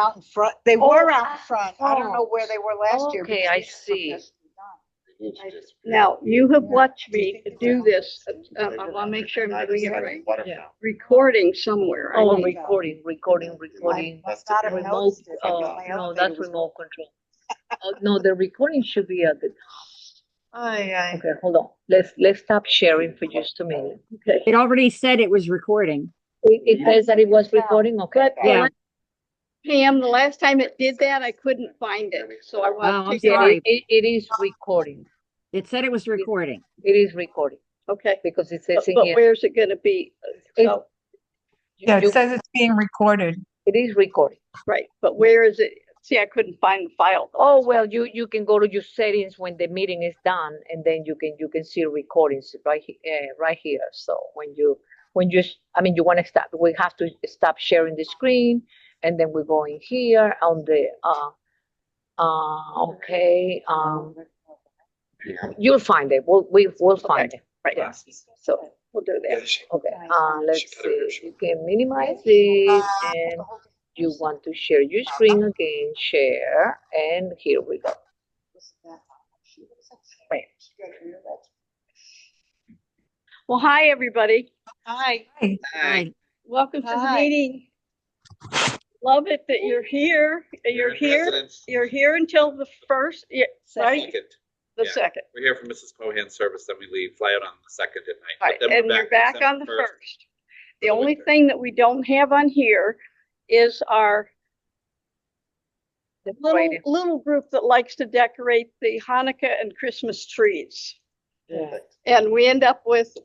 out in front. They were out in Oh, front. I don't know where they were last year. Okay, because I we just put see. this down. Now, you have watched Do you me think it's do out? this. I want to make sure I'm doing it right. Yeah. Recording somewhere. I Oh, need- recording. Must not have Remote, noticed it because my no, elevator that's was remote control. No, the recording should be at the Okay, hold on. Let's stop sharing for just a minute. Okay. It already said it was recording. It says that it was recording, okay? But Yeah. Pam, the last time it did that, I couldn't find it. So I Oh, want I'm to take Yeah, sorry. it is recording. It said it was recording. It is recording Okay. because it says in But here. where's it gonna be? So, Yeah, it you- says it's being recorded. It is recording. right, but where is it? See, I couldn't find the file. Oh, well, you can go to your settings when the meeting is done, and then you can see recordings right here. So you you want to stop. We have to stop sharing the screen, and then we go in here on the okay. You'll find it. We'll find it. Right. So we'll do that. Okay. Let's see. You can minimize it, and you want to share your screen again. Share, and here we go. Right. Well, hi, everybody. Hi. Right. Welcome to the Hi. meeting. Love it that you're here. You're here. You're here until the first, yeah, right? Second. The Yeah. second. We're here for Mrs. Cohan's service, then we leave, fly out on the second at night. Right, But then and we're you're back December on the 1st. first. The only thing that we don't have on here is our little group that likes to decorate the Hanukkah and Christmas trees. Yeah. And we end up with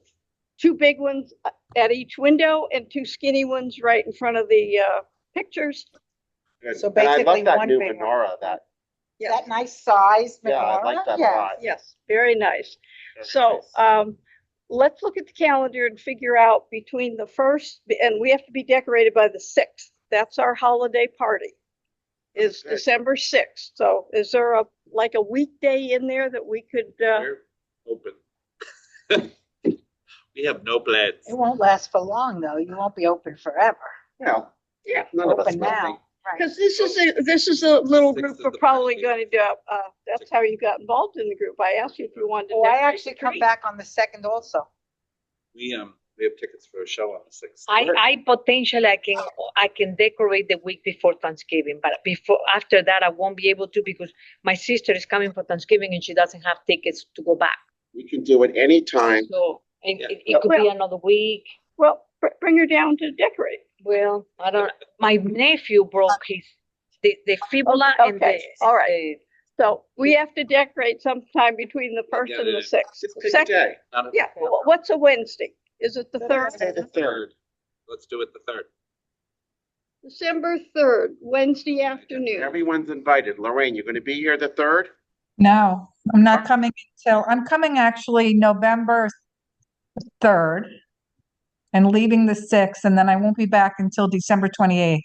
two big ones at each window and two skinny ones right in front of the pictures. Good. So And I basically love that one new big one. menorah, that, Is that nice size menorah? yeah, I like that a Yeah. lot. Yes, very nice. Very So, nice. let's look at the calendar and figure out between the first, and we have to be decorated by the 6th. That's our holiday party, is Good. December 6th. So is there like a weekday in there that we could, We're open. We have no plans. It won't last for long, though. You won't be open forever. Yeah. Yeah. None of us Open will be. now. Right. because this is a little Sixth group is we're the probably first going to do. That's how you got involved in the group. I asked you if you wanted to. Oh, I decorate the actually come tree. back on the 2nd also. We have tickets for a show on the 6th. I potentially I can decorate the week before Thanksgiving, but after that I won't be able to because my sister is coming for Thanksgiving and she doesn't have tickets to go back. We can do it anytime. So Yeah. it could be Well- another week. Well, bring her down to decorate. Well, I don't. My nephew broke the fibula and Okay, the all right. So we have to decorate sometime between the 1st Yeah, and the it is. 6th. Just pick a Second, day. Not a- yeah, what's a Wednesday? Is it the 3rd? Say the third. Third. Let's do it the 3rd. December 3rd, Wednesday afternoon. Everyone's invited. Lorraine, you're gonna be here the 3rd? No, I'm not coming I'm coming actually November 3rd and leaving the 6th, and then I won't be back until December 28th.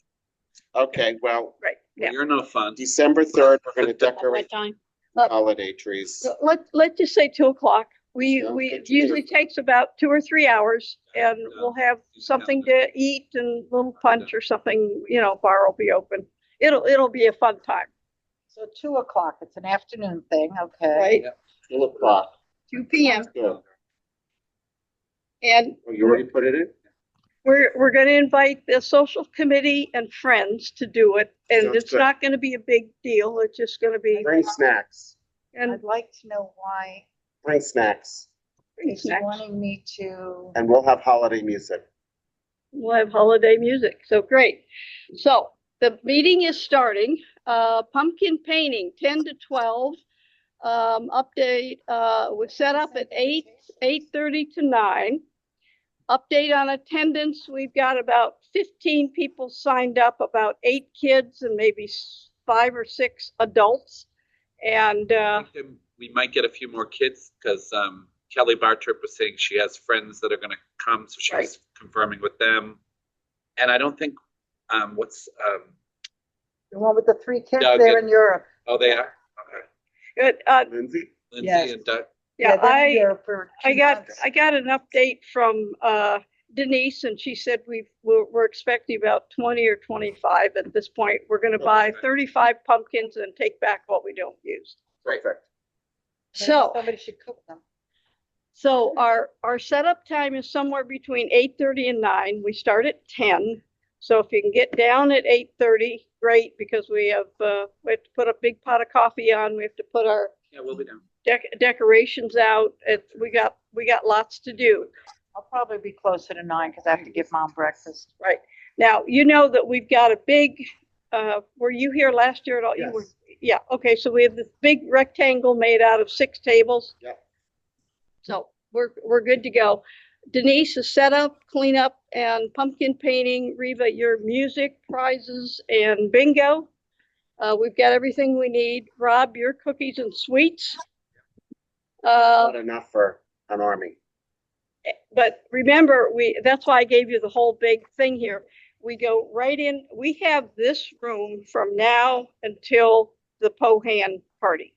Okay, well, Right, yeah. You're no fun. December 3rd, we're gonna my decorate time. holiday trees. So let's just say 2 o'clock. Sounds We, good it to me. usually takes about 2 or 3 hours and we'll have something to eat and a little punch or something, bar will be open. It'll be a fun time, So 2 o'clock, it's an afternoon thing, okay. right? 2 o'clock. 2 p.m. Good. And Oh, you already put it in? we're going to invite the social committee and friends to do it. And Sounds it's good. not going to be a big deal. It's just going to be, Bring snacks. and I'd like to know why Bring snacks. he's snacks. wanting me to. And we'll have holiday music. We'll have holiday music. So great. So the meeting is starting. Pumpkin painting, 10 to 12. Update was set up at 8:30 to 9. Update on attendance. We've got about 15 people signed up, about 8 kids and maybe 5 or 6 adults. And I think we might get a few more kids because Kelly Bartrip was saying she has friends that are going to come, so she's Right. confirming with them. And I don't think The one with the 3 kids Doug there and- in Europe. oh, they are. Okay. good. Lindsay? Lindsay Yes. and Doug. Yeah, they're in Europe for 2 months. I got an update from Denise and she said we're expecting about 20 or 25 at this point. We're gonna buy Okay. 35 pumpkins and take back what we don't use. Perfect. Maybe So, somebody should cook them. so our setup time is somewhere between 8:30 and 9. We start at 10. So if you can get down at 8:30, great, because we have to put a big pot of coffee on. We have to put our Yeah, we'll be down. decorations out. We got lots to do. I'll probably be closer to 9 because I have to give mom breakfast. Right. Now, you know that we've got a big, were you here last year at all? You were, Yes. yeah, okay, so we have this big rectangle made out of 6 tables. Yep. So we're good to go. Denise is set up, cleanup, and pumpkin painting. Reva, your music, prizes, and bingo. We've got everything we need. Rob, your cookies and sweets. Not enough for an army. But remember, that's why I gave you the whole big thing here. We go right in, we have this room from now until the Pohan party.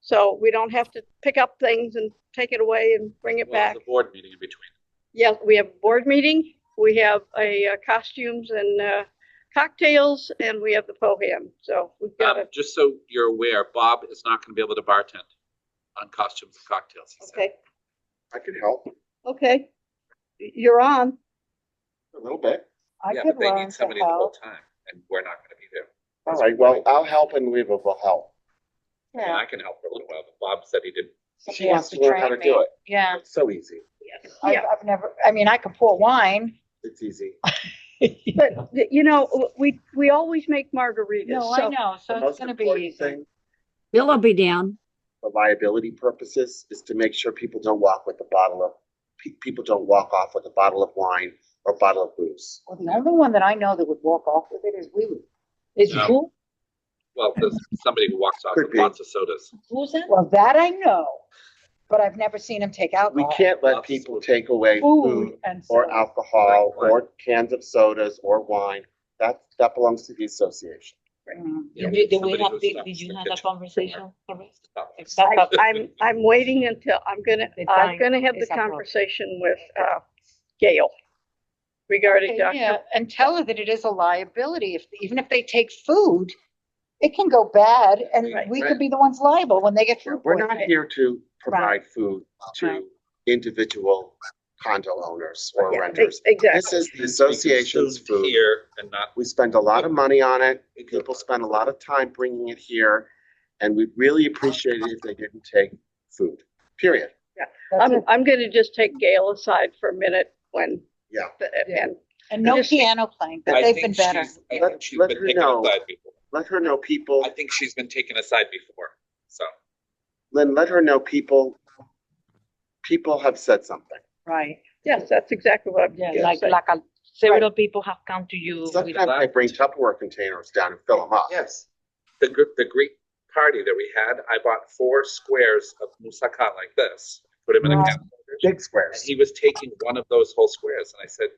So we don't have to pick up things and take it away and bring it Well, back. the board meeting in between. Yeah, we have a board meeting, we have a costumes and cocktails, and we have the Pohan. So we've got it. Just so you're aware, Bob is not going to be able to bartend on costumes and cocktails, he said. Okay, I could help okay. You're on. a little bit. I Yeah, could but they learn need to somebody the whole help. time, and we're not going to be there. All right, well, I'll help and Reva will help. I mean, Yeah. I can help for a little while, but Bob said he didn't. Somebody She has wants to learn how to train do me. it. Yeah. It's so easy. Yeah. I've never, I mean, I can pour wine. It's easy. But, you know, we always make margaritas. No, so- I know, so The it's most gonna be important easy. thing Bill will be down. for liability purposes is to make sure people don't walk with a bottle of, people don't walk off with a bottle of wine or bottle of booze. Well, the only one that I know that would walk off with it is Willie. Is No. who? Well, there's somebody who walks off Could with be. lots of sodas. Who's that? Well, that I know, but I've never seen him take We alcohol. can't let Lots of people food. take away Food food and or soda. alcohol Right, or cans of sodas or wine. That belongs to the association. Mm. Yeah, Did we somebody have, who did stops you the have that kitchen. conversation? Stop. I'm waiting until, I'm The gonna time have the is appropriate. conversation with, Gail regarding Okay, Dr. yeah, and tell her that it is a liability. Even if they take food, it can go bad and Right, we right. could be the ones liable when they get food We're not poisoning. here to provide food Right. to individual condo owners or Yeah, renters. Exactly. This is the association's food. Here and not. We spend a lot of money on it. People spend a lot of time bringing it here. And we'd really appreciate it if they didn't take food, period. That's it. I'm gonna just take Gail aside for a minute when, Yeah. and, And no just- piano playing, but I they've think been better. I Let- think she's let been her taken know. aside before. Let her know people, I think she's been taken aside before, so. Lynn, let her know people have said something. Right. yes, that's exactly what I'm. Yeah, gonna Like, say. several people have come to you. with- Sometimes I bring Tupperware containers down and fill them up. Yes. The Greek party that we had, I bought 4 squares of moussaka like this, put them in a Wow. can. Big And squares. he was taking one of those whole squares, and I said,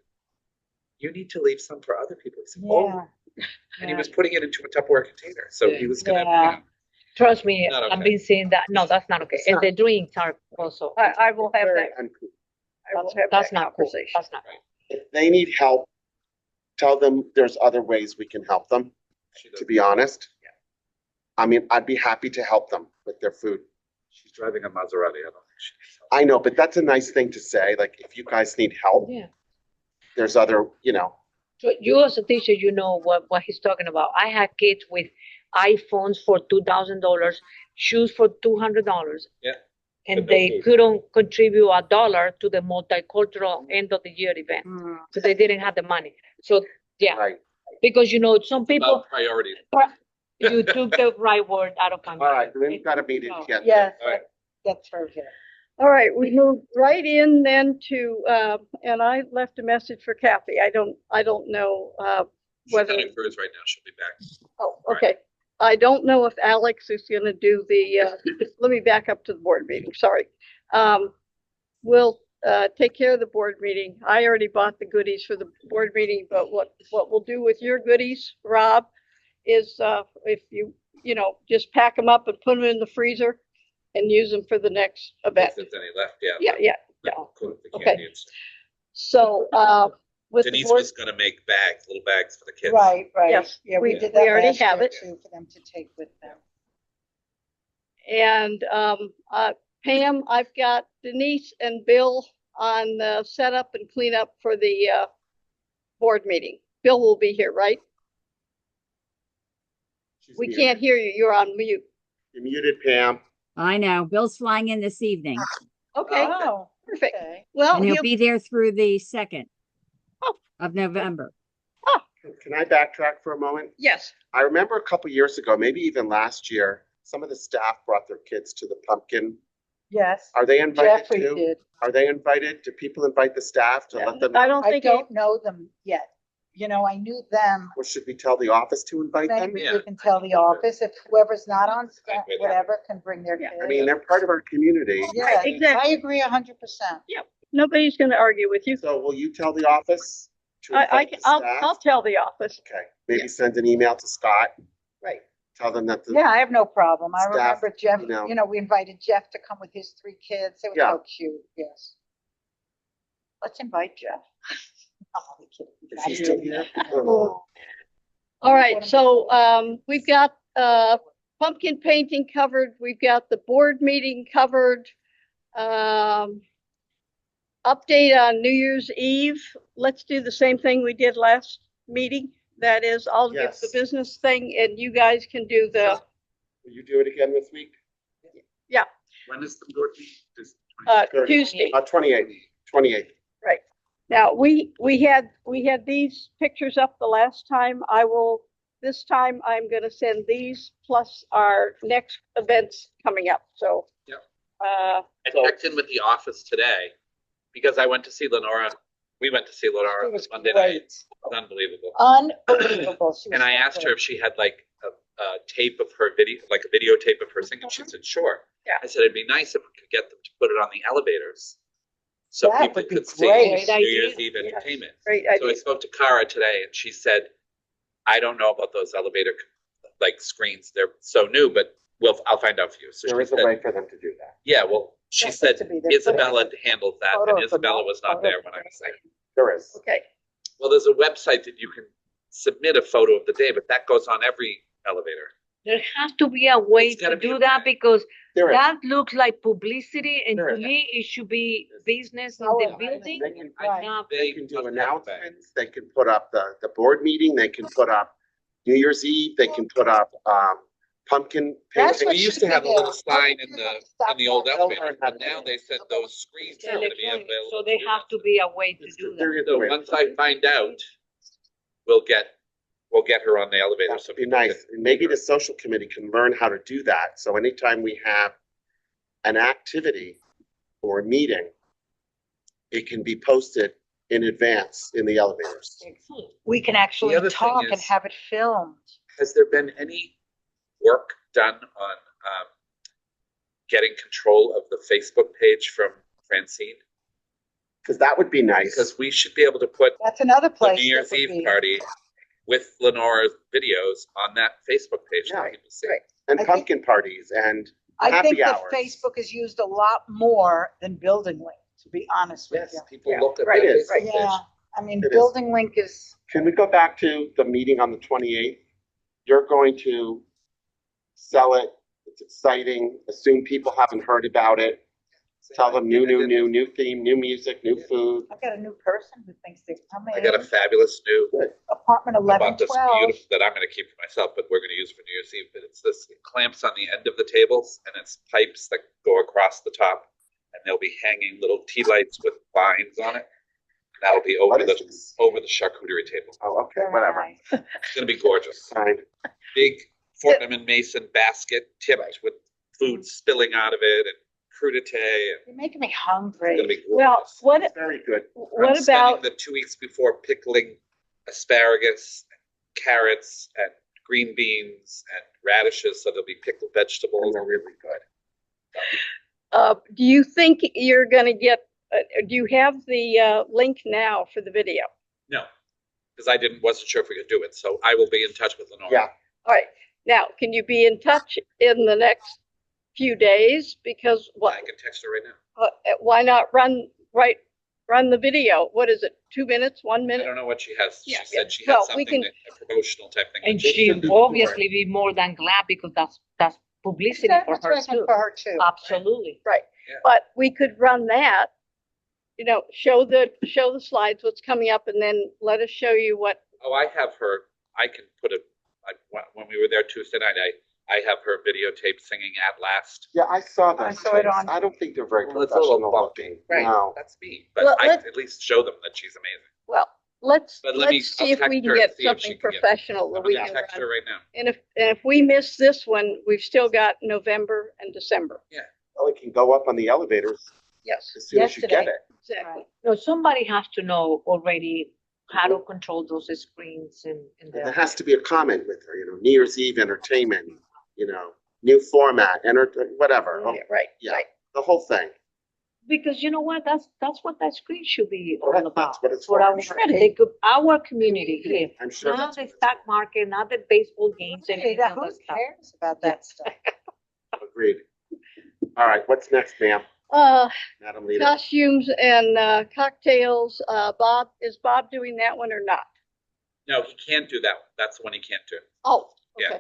"You need to leave some for other people." He said, "Oh," Yeah. and he was putting it into a Tupperware container, so he was gonna, Yeah. Trust me, Not I've okay. been seeing that. No, that's not okay. It's And not. the drinks are also, I will have Very that, uncool. I will have that's that not cool. conversation. That's not. If they need help, tell them there's other ways we can help them, she does. to be honest. I mean, I'd be happy to help them with their food. She's driving a Maserati. I don't think she needs help. I know, but that's a nice thing to say. Like, if you guys need help, Yeah. there's other, So you as a teacher, you know what he's talking about. I had kids with iPhones for $2,000, shoes for $200. Yeah. And But no they food. couldn't contribute $1 to the multicultural end of the year event. Mm. So they didn't have the money. So, yeah, right? because some people, About priorities. you took the right word out of my All mouth. right, we've got a meeting No. to get. Yes, All right. that's very good. All right, we moved right in then to, and I left a message for Kathy. I don't know, She's whether, on a cruise right now. She'll be back. oh, okay. I don't know if Alex is gonna do the, let me back up to the board meeting, sorry. We'll, take care of the board meeting. I already bought the goodies for the board meeting, but what we'll do with your goodies, Rob, is, if you just pack them up and put them in the freezer and use them for the next event. If there's any left, yeah. Yeah, yeah. Cook the Okay. candy and stuff. So, with the Denise board, was gonna make bags, little bags for the kids. Right, right. Yes, Yeah, we- we did we that already last have year it. too, for them to take with them. and, Pam, I've got Denise and Bill on the setup and cleanup for the, board meeting. Bill will be here, right? She's We muted. can't hear you. You're on mute. You're muted, Pam. I know. Bill's flying in this evening Okay, Oh, perfect. okay. Well, and he'll he'll, be there through the 2nd Oh. of November. Can I backtrack for a moment? yes, I remember a couple years ago, maybe even last year, some of the staff brought their kids to the pumpkin. Yes, Are they invited Jeffrey too? did. Are they invited? Do people invite the staff to let them? I don't I think, don't know them yet. You know, I knew them. Or should we tell the office to invite them? Maybe Yeah. we can tell the office if whoever's not on staff, with that. whatever, can bring their Yeah. kids. I mean, they're part of our community. Yeah, exactly. I agree 100%. Nobody's gonna argue with you. So will you tell the office to I, invite the I'll staff? tell the office. Okay, maybe send an email to Scott, Right. tell them that the. Yeah, I have no problem. I Staff, remember Jeff, you know. you know, we invited Jeff to come with his 3 kids. It was Yeah. so cute, yes. Let's invite Jeff. I'm only kidding. Is he still here? Oh. All right, so, we've got, pumpkin painting covered. We've got the board meeting covered. Update on New Year's Eve. Let's do the same thing we did last meeting. That is, I'll give the Yes. business thing and you guys can do the, Will you do it again this week? When is the board meeting? Just Tuesday. 28th. Now, we had these pictures up the last time. This time I'm gonna send these plus our next events coming up, so. Yep. Uh, I checked in with the office today because I went to see Lenora. We went to see Lenora It was Monday great. night. It was unbelievable. Unbelievable. She was And I so asked her good. if she had like a tape of her video, like a videotape of her singing. She said, sure. Yeah. I said, it'd be nice if we could get them to put it on the elevators. So That people would be could see great. New Year's idea. Eve Yeah. entertainment. Great So I idea. spoke to Kara today and she said, I don't know about those elevator like screens. They're so new, but I'll find out for you. So There she is a said, way for them to do that. yeah, well, she That's said to be there. Isabella handles that Photo and of the Isabella mall, was not photo there of when the I was there. There is. Okay, Well, there's a website that you can submit a photo of the day, but that goes on every elevator. There has to be a way It's gotta to be do a that way. because There is. that looks like publicity and There to is. me, it should be business in Oh, the yeah. building. They can, Right. not- they can do must have a way. announcements, they can put up the board meeting, they can put up New Year's Eve, they can put up, pumpkin That's painting. what We used should to be have a little there. sign in the old They'll elevator, learn how but to now do they it. said those screens are gonna be Electronic, available. so they have to be a way to do There that. is a So way. once I find out, we'll get her on the elevator. That So would be people nice. And maybe the social committee can learn how to do that. So anytime we have an activity or a meeting, it can be posted in advance in the elevators. We can actually other thing talk and is- have it filmed. Has there been any work done on getting control of the Facebook page from Francine? Because that would be nice. Because we should be able to put That's another the place. New Year's that would Eve be- party with Lenora's videos on that Facebook page Yeah. that people see. Right. And I think- pumpkin parties and I think happy that hours. Facebook is used a lot more than Building Link, to be honest with Yes, you. people Yeah, look at right, that it is. Facebook page. Yeah, I mean, It is. Building Link is, can we go back to the meeting on the 28th? You're going to sell it. It's exciting. Assume people haven't heard about it. Tell them new theme, new music, new food. I've got a new person who thinks they're coming I got a fabulous new apartment I bought this 1112. beautiful that I'm going to keep for myself, but we're going to use for New Year's Eve. But it's this, it clamps on the end of the tables, and it's pipes that go across the top, and they'll be hanging little tea lights with vines on it. And that'll be over What is the this? charcuterie table. Oh, okay, Very whatever. nice. It's going to be gorgeous. Fine. Big Fortnum and Mason basket tipped with food spilling out of it and crudité. And You're making me it's going to hungry. be well, gorgeous. what, Very good. what I'm spending about, the 2 weeks before pickling asparagus, carrots, and green beans and radishes, so there'll be pickled And vegetables. they're really good. do you think you're gonna get, do you have the, link now for the video? No, because I wasn't sure if we could do it, so I will be in touch with Lenora. Yeah. All right, now, can you be in touch in the next few days? Because I can text her right now. why not run right run the video. What is it? 2 minutes, 1 I minute? don't know what she has. She Yeah, said she well, had we something, can- a promotional type thing. And that she should be obviously be more than glad because that's publicity for her Advertisement too. for her too. Absolutely. Right. Yeah. But we could run that, show the slides, what's coming up, and then let us show you what, Oh, I have her, I can put it, like, when we were there Tuesday night, I have her videotape singing At Last. Yeah, I saw I that. saw it on- I don't think they're very Well, it's a little professional bumpy. looking. Right. No. That's me, but Well, I let- at least show them that she's amazing. well, let's But let me- see I'll if we text can her get and see if she something can get it. professional I'm that we gonna can text her run. right now. And if we miss this one, we've still got November and December. Well, it can go up on the elevators Yes, as soon as you get Yesterday. it. exactly. No, somebody has to know already how to control those screens and There has to be a comment with her, New Year's Eve entertainment, new format, whatever, Right, yeah. right. the whole thing. because you know what? That's what that screen should be all That's about. what it's For for. our, our community here. I'm sure Not that's the what it's stock market, not the baseball games and Hey, any of who that stuff. cares about that stuff? for. Agreed. All right, what's next, ma'am? Madam Leader? Costumes and cocktails, is Bob doing that one or not? No, he can't do that one. That's the one he can't do. Oh, Yeah. okay.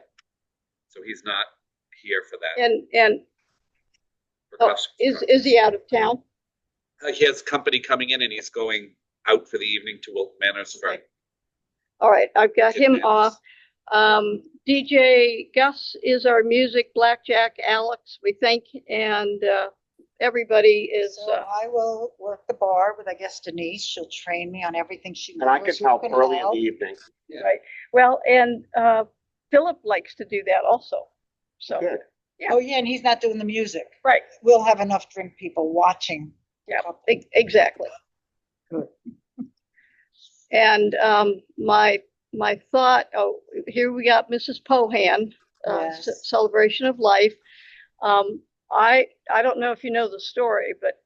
So he's not here for that. And for oh, costumes. is he out of town? He has company coming in and he's going out for the evening to Wilton Manors for. Okay. All right, I've got him Manors. off. DJ Gus is our music, Blackjack, Alex, we think, and everybody is, So I will work the bar with, I guess, Denise. She'll train me on everything she knows. And I could who help can early in help. the evening. Yeah. right. Well, and Philip likes to do that also. So, Good. Yeah. Oh, yeah, and he's not doing the music. right, We'll have enough drink people watching. yeah, exactly. Good. And my thought, here we got Mrs. Pohan, Yes. Celebration of Life. I don't know if you know the story, but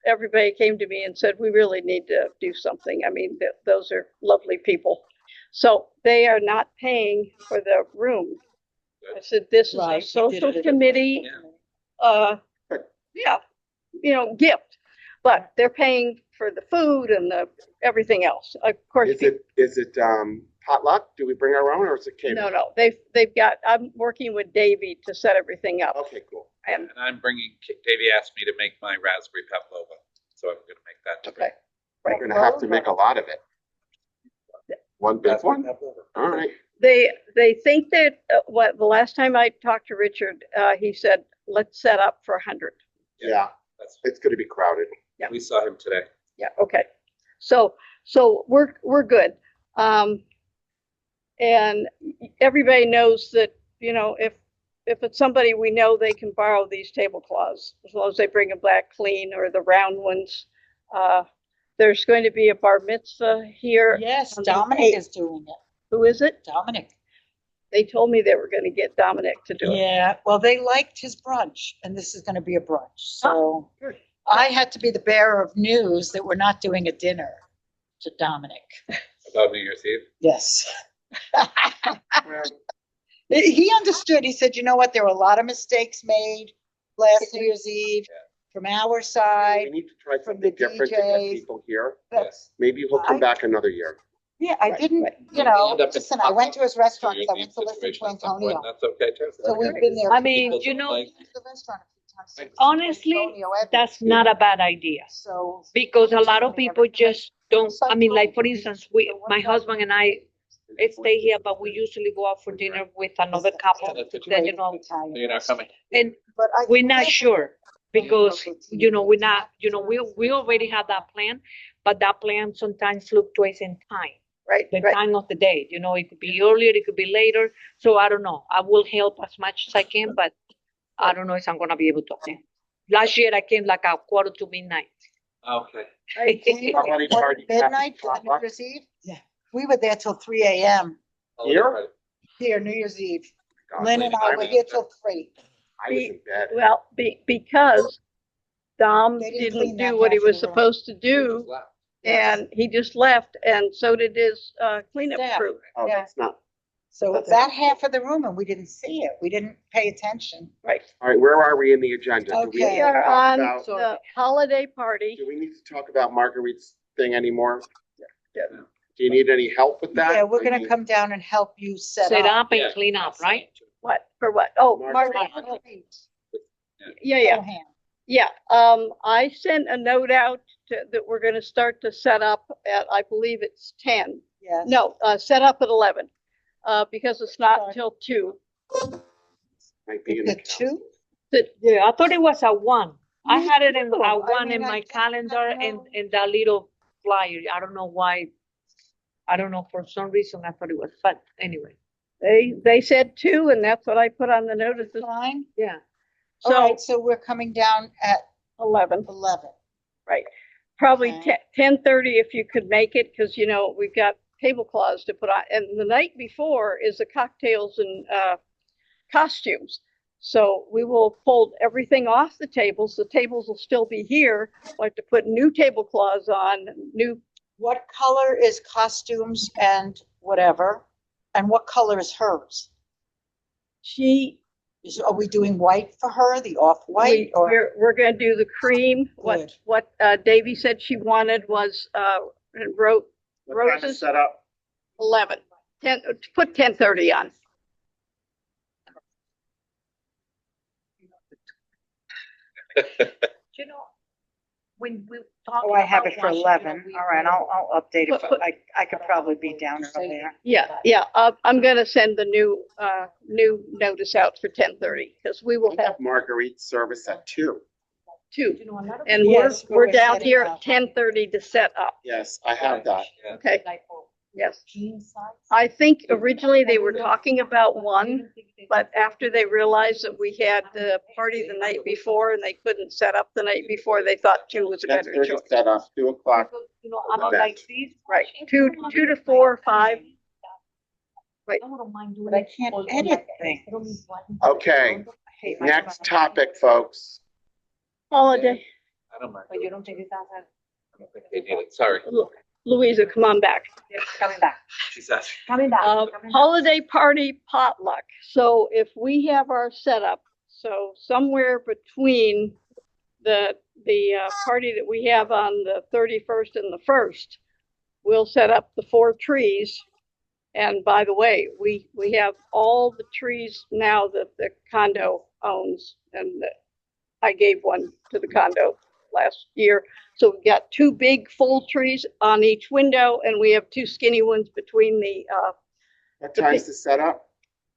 everybody came to me and said, we really need to do something. I mean, those are lovely people. So they are not paying for the room. I said, this is a Right, we did social it. committee, Yeah. gift, but they're paying for the food and everything else. Of course, Is it potluck? Do we bring our own or is it catered? no, they've got, I'm working with Davey to set everything up. Okay, cool. And, And I'm bringing, Davey asked me to make my raspberry pavlova, so I'm gonna make that. okay, We're gonna have to make a lot of it. One big Raspberry one? pavlova. All right. they think that, the last time I talked to Richard, he said, let's set up for 100. Yeah, That's, it's gonna be crowded. Yeah. we saw him today. Yeah, okay. So we're good. And everybody knows that, if it's somebody we know, they can borrow these tablecloths as long as they bring them back clean or the round ones. There's going to be a bar mitzvah here. Yes, on the Dominic 8th. is doing it. Who is it? Dominic. They told me they were going to get Dominic to do it. Yeah, well, they liked his brunch and this is gonna be a brunch, so good. I had to be the bearer of news that we're not doing a dinner to Dominic. About New Year's Eve. Yes. He understood. He said, you know what? There were a lot of mistakes made last New Year's Eve from our We side. need to try From something the different to get DJs. people here. That's, Maybe he'll come back another year. yeah, I Right, didn't, right. you know, End up in listen, I went to his restaurant, New because I Year's went Eve to listen to situation at some point, Antonio. That's okay too. So we've been there. I mean, People you don't know, like- to the restaurant a few times. Right. honestly, Antonio Evans. that's not a bad idea. So. Because a lot of people just don't, I mean, like, for instance, my husband and I stay here, but we usually go out for dinner with another couple, that's what then, you know, You're not coming. and But I. we're not sure. Because, you know, we're not, you know, we already have that plan, but that plan sometimes fluctuates in time, Right, the right. time of the day. You know, it could be earlier, it could be later. So I don't know. I will help as much as I can, but I don't know if I'm gonna be able to attend. Last year I came like a quarter to midnight. Okay. Somebody party happy Midnight for the New potluck? Year's Eve? Yeah. We were there till 3 a.m. Here? here, New Year's Eve. God, Lynn and I were was- here till 3. I was in bed. Well, because Dom They didn't didn't clean that do what he half of was the room. supposed to do, and he just left, and so did his cleanup Staff. crew. Oh, yeah. that's not, So that half of the room and we didn't see it. We didn't pay attention. Right. All right, where are we in the agenda? Do we Okay. We are talk on about- the holiday party. Do we need to talk about Marguerite's thing anymore? Yeah. Do you need any help with that? Yeah, we're I gonna mean, come down and help you set Set up. up and clean up, right? What, for what? Oh, Marguerite. Margaret. Yeah, yeah. Cohan. Yeah, I sent a note out that we're gonna start to set up at, I believe it's 10. Yes. No, set up at 11, because it's not Sorry. until 2. Might be in the The two? Yeah, I thought it was at 1. I Me had it in too. at I 1 in mean, I my just calendar don't and know. in that little flyer. I don't know why. I don't know, for some reason I thought it was, but anyway, They said 2, and that's what I put on the notice. Fine. yeah. All So right, so we're coming down at 11, 11. right? Probably Okay. 10:30 if you could make it, because you know we've got tablecloths to put on, and the night before is the cocktails and costumes. So we will fold everything off the tables. The tables will still be here. We'll have to put new tablecloths on, new. What color is costumes and whatever? And what color is hers? She, Are we doing white for her, the off-white or? we're gonna do the cream. Good. What Davy said she wanted was wrote What time is roses. set up? 11, 10, put 10:30 on. You know, when we talk. Oh, I have it for 11. All right, I'll update it. Put- I could probably be down earlier. Yeah, I'm gonna send the new notice out for 10:30, because we will We have have Marguerite's service at 2. 2. You know, a lot of And people- we're, Yes, but we're we're down setting here up. at 10:30 to set up. Yes, I have that. Yeah. Okay, like for yes. jean size. I think originally they were talking about 1, but after they realized that we had the party the night before and they couldn't set up the night before, they thought 2 was a better 10:30 choice. set up, 2 o'clock. You know, I don't event. like these. Right, 2 to 4, 5. Right. I wouldn't mind doing But I it can't on edit like- things. I don't need one. Okay, I hate my next phone. topic, folks. Holiday. I don't mind. But you don't think it's that, I don't think they need it. Sorry, Louisa, come on back. coming back, she's asking. coming back. coming back. Holiday party potluck. So if we have our setup, so somewhere between the party that we have on the 31st and the 1st, we'll set up the 4 trees. And by the way, we have all the trees now that the condo owns, and I gave one to the condo last year. So we've got 2 big full trees on each window, and we have 2 skinny ones between the What time's the setup?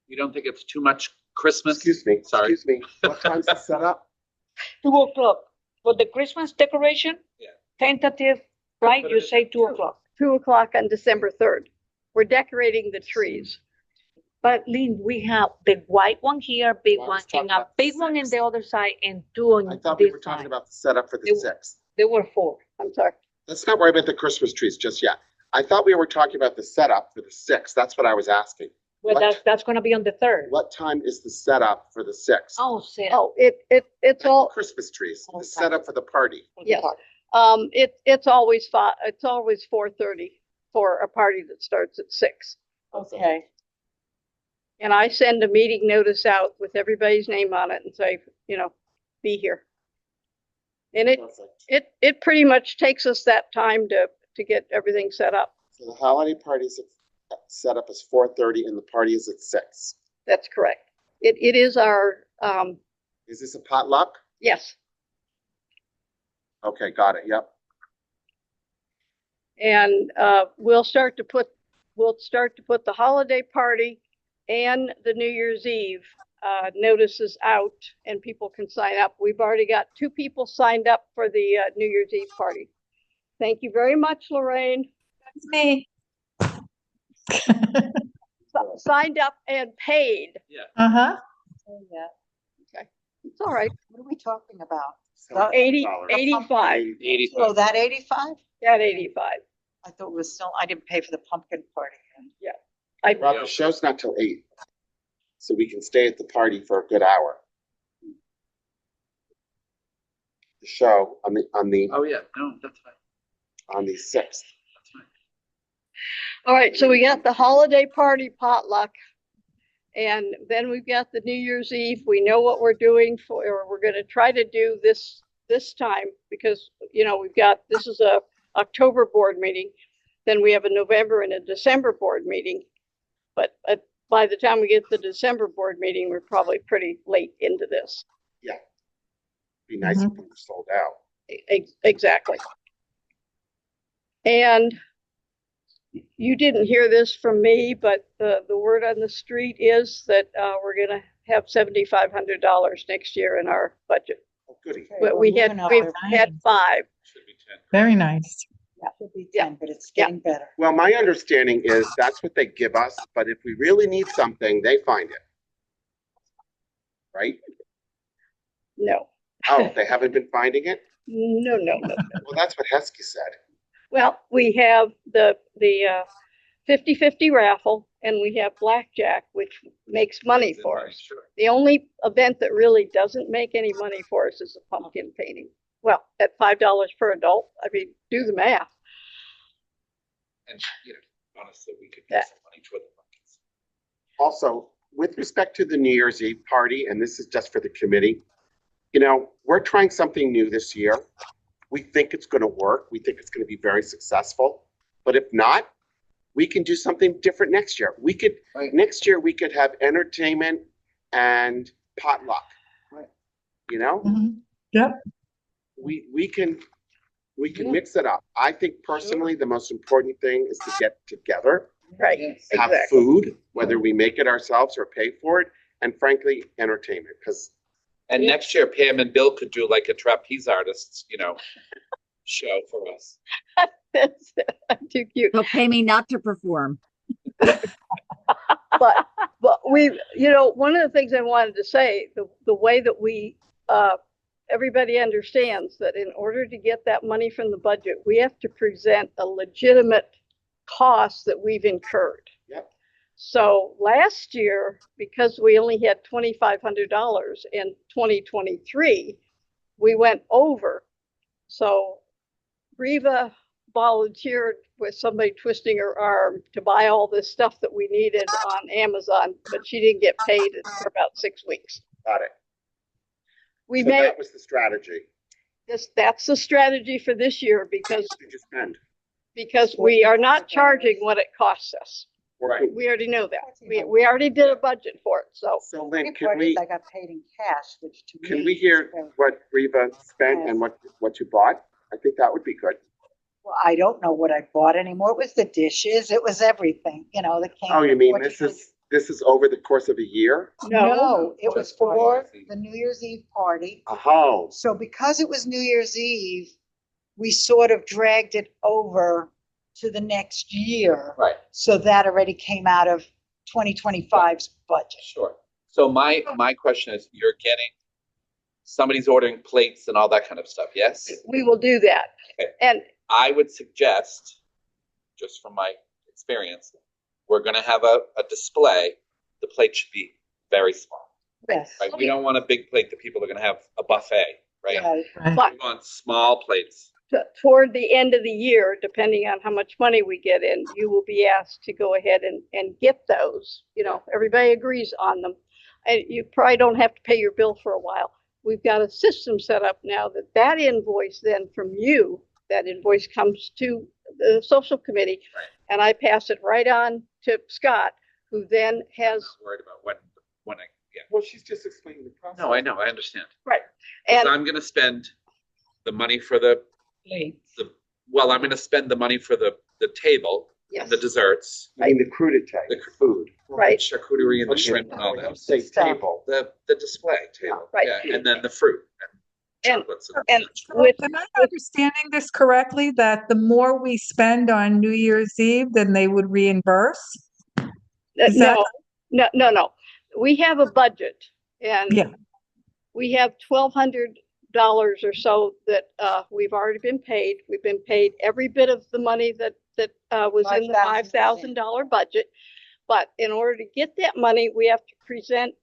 You don't think it's too much Christmas? Excuse me, Sorry. excuse me. What time's the setup? 2 o'clock for the Christmas decoration. Yeah. Tentative, right? Put You it say 2 o'clock. 2 o'clock on December 3rd. We're decorating the trees. But Lynn, we have the white one here, big Well, I one, was talking and a about the big one in six. the other side, and 2 on I thought we this were talking side. about the setup for the It- 6th. There were 4. I'm sorry. Let's not worry about the Christmas trees just yet. I thought we were talking about the setup for the 6th. That's what I was asking. Well, What? that's gonna be on the 3rd. What time is the setup for the 6th? Oh, say. Oh, it's all, Christmas trees, Oh, the setup for the party. yes. It's always 4:30 for a party that starts at 6. Okay. And I send a meeting notice out with everybody's name on it and say, be here. And Perfect. it pretty much takes us that time to get everything set up. So the holiday party's set up as 4:30 and the party is at 6. That's correct. It is our, Is this a potluck? yes. Okay, got it, yep. And we'll start to put the holiday party and the New Year's Eve notices out, and people can sign up. We've already got 2 people signed up for the New Year's Eve party. Thank you very much, Lorraine. It's me. Signed up and paid. Uh-huh. It's all right. What are we talking about? So 80, $100. 85, 85. Oh, that 85? at 85. I thought it was still, I didn't pay for the pumpkin party. Rob, the show's not till 8. So we can stay at the party for a good hour. The show on the Oh, yeah, no, that's fine. on the 6th. That's fine. All right, so we got the holiday party potluck. And then we've got the New Year's Eve. We know what we're doing for, or we're gonna try to do this time because, you know, this is a October board meeting. Then we have a November and a December board meeting. But by the time we get to the December board meeting, we're probably pretty late into this. Be nice if we were sold out. Exactly. And you didn't hear this from me, but the word on the street is that we're gonna have $7,500 next year in our budget. Oh, goody. Okay, But we're we've moving up had the 5. Should be 10. Very nice. Should be Yeah. 10, but it's Yeah. getting better. Well, my understanding is that's what they give us, but if we really need something, they find it. Right? No, Oh, they haven't been finding it? no. Well, that's what Heskey said. Well, we have the 50/50 raffle and we have blackjack, which makes money Good for money, us. sure. The only event that really doesn't make any money for us is a pumpkin painting. Well, at $5 per adult, I mean, do the math. And, you know, honestly, we could Yeah. use some money toward the pumpkins. Also, with respect to the New Year's Eve party, and this is just for the committee, you know, we're trying something new this year. We think it's going to work. We think it's going to be very successful. But if not, we can do something different next year. Next year, we could have entertainment and potluck. Right. You know, Yep. we can mix it up. I think personally, the most important thing is to get together, Right, have exactly. food, whether we make it ourselves or pay for it, and frankly, entertainment, because And Yeah. next year, Pam and Bill could do like a trapeze artists, you know, show for us. That's too cute. They'll pay me not to perform. But we, you know, one of the things I wanted to say, the way that we, everybody understands that in order to get that money from the budget, we have to present a legitimate cost that we've incurred. Yep. So last year, because we only had $2,500 in 2023, we went over. So Riva volunteered with somebody twisting her arm to buy all this stuff that we needed on Amazon, but she didn't get paid for about 6 weeks. got it. We So made that was the strategy. that's the strategy for this year because Did you spend? we are not charging what it costs us. Right. We already know that. We already did a budget for it, so. So Lynn, Three can parties we, I got paid in cash, which to me. can we hear is very- what Reva spent and what you bought? I think that would be good. Well, I don't know what I bought anymore. It was the dishes. It was everything, you know, that came. Oh, you mean before this is over the course of a year? No, it was Just for New for Year's Eve. the New Year's Eve party. Oh, So because it was New Year's Eve, we sort of dragged it over to the next year. Right. So that already came out of 2025's budget. Sure. So my question is, you're getting, somebody's ordering plates and all that kind of stuff, yes? We will do that. Okay. And I would suggest, just from my experience, we're gonna have a display. The plate should be very small, Yes. right? We don't want a big plate that people are gonna have a buffet, right? Right. but We want small plates. toward the end of the year, depending on how much money we get in, you will be asked to go ahead and get those. You know, everybody agrees on them. And you probably don't have to pay your bill for a while. We've got a system set up now that invoice then from you, that invoice comes to the social committee. Right. And I pass it right on to Scott, who then I'm has, not worried about when I, yeah. well, she's just explaining the process. No, I know, I understand. and So I'm gonna spend the money for the, well, I'm gonna spend the money for the table, yes, the desserts, I mean, the crudité, the food. right, charcuterie and the shrimp and all When you that. say table. The display table, Right. yeah, and then the fruit And- chocolates and So with, am I understanding this correctly, that the more we spend on New Year's Eve, then they would reimburse? Is that- no. We have a budget and Yeah. we have $1,200 or so that we've already been paid. We've been paid every bit of the money that was in the $5,000 budget. But in order to get that money, we have to present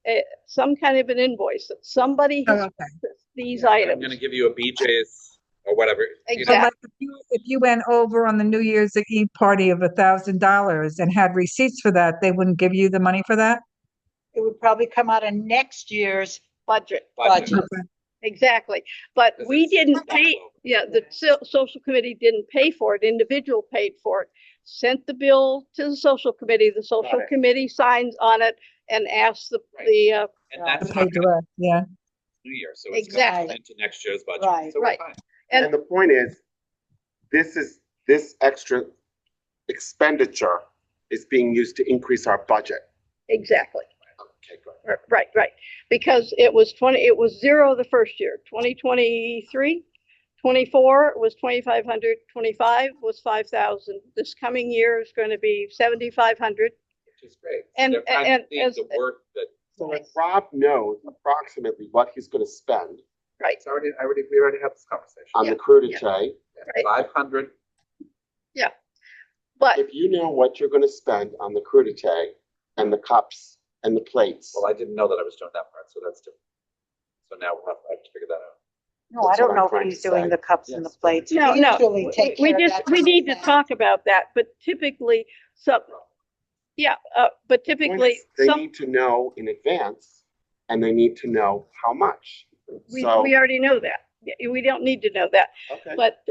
some kind of an invoice that somebody Oh, has okay. purchased these I'm items. gonna give you a BJ's or whatever. you know. So Exactly. like if you went over on the New Year's Eve party of $1,000 and had receipts for that, they wouldn't give you the money for that? It would probably come out of next year's Budget, budget. exactly. But Because we it's didn't pay, flexible. yeah, the social committee didn't pay for it. Individual paid for it. Sent the bill to the social committee. The social it. committee signs on it and asks Right. the, And that's To not pay gonna direct, yeah. be New Year, so it's gonna come Exactly. into next year's budget. Right. So we're Right. fine. And- And the point is, this extra expenditure is being used to increase our budget. exactly. Okay, good. Right. Because it was zero the first year, 2023, 24 was 2,500, 25 was 5,000. This coming year is going to be 7,500. Which is great. And- They're kind of and seeing as- the work that, So if Rob knows approximately what he's gonna spend Right, we already had this conversation. on Yeah. the crudité, right. 500, But if you know what you're gonna spend on the crudité and the cups and the plates, well, I didn't know that I was doing that part, so that's different. So now I have to figure that out. No, I That's don't what know I'm if trying he's to doing say. the cups and the Yes. plates. no, We usually take we care of just, that we need to yourself. talk about that, but typically, but typically, they some, need to know in advance, and they need to know how much. we So, already know that. Yeah, we don't need to know that. okay, But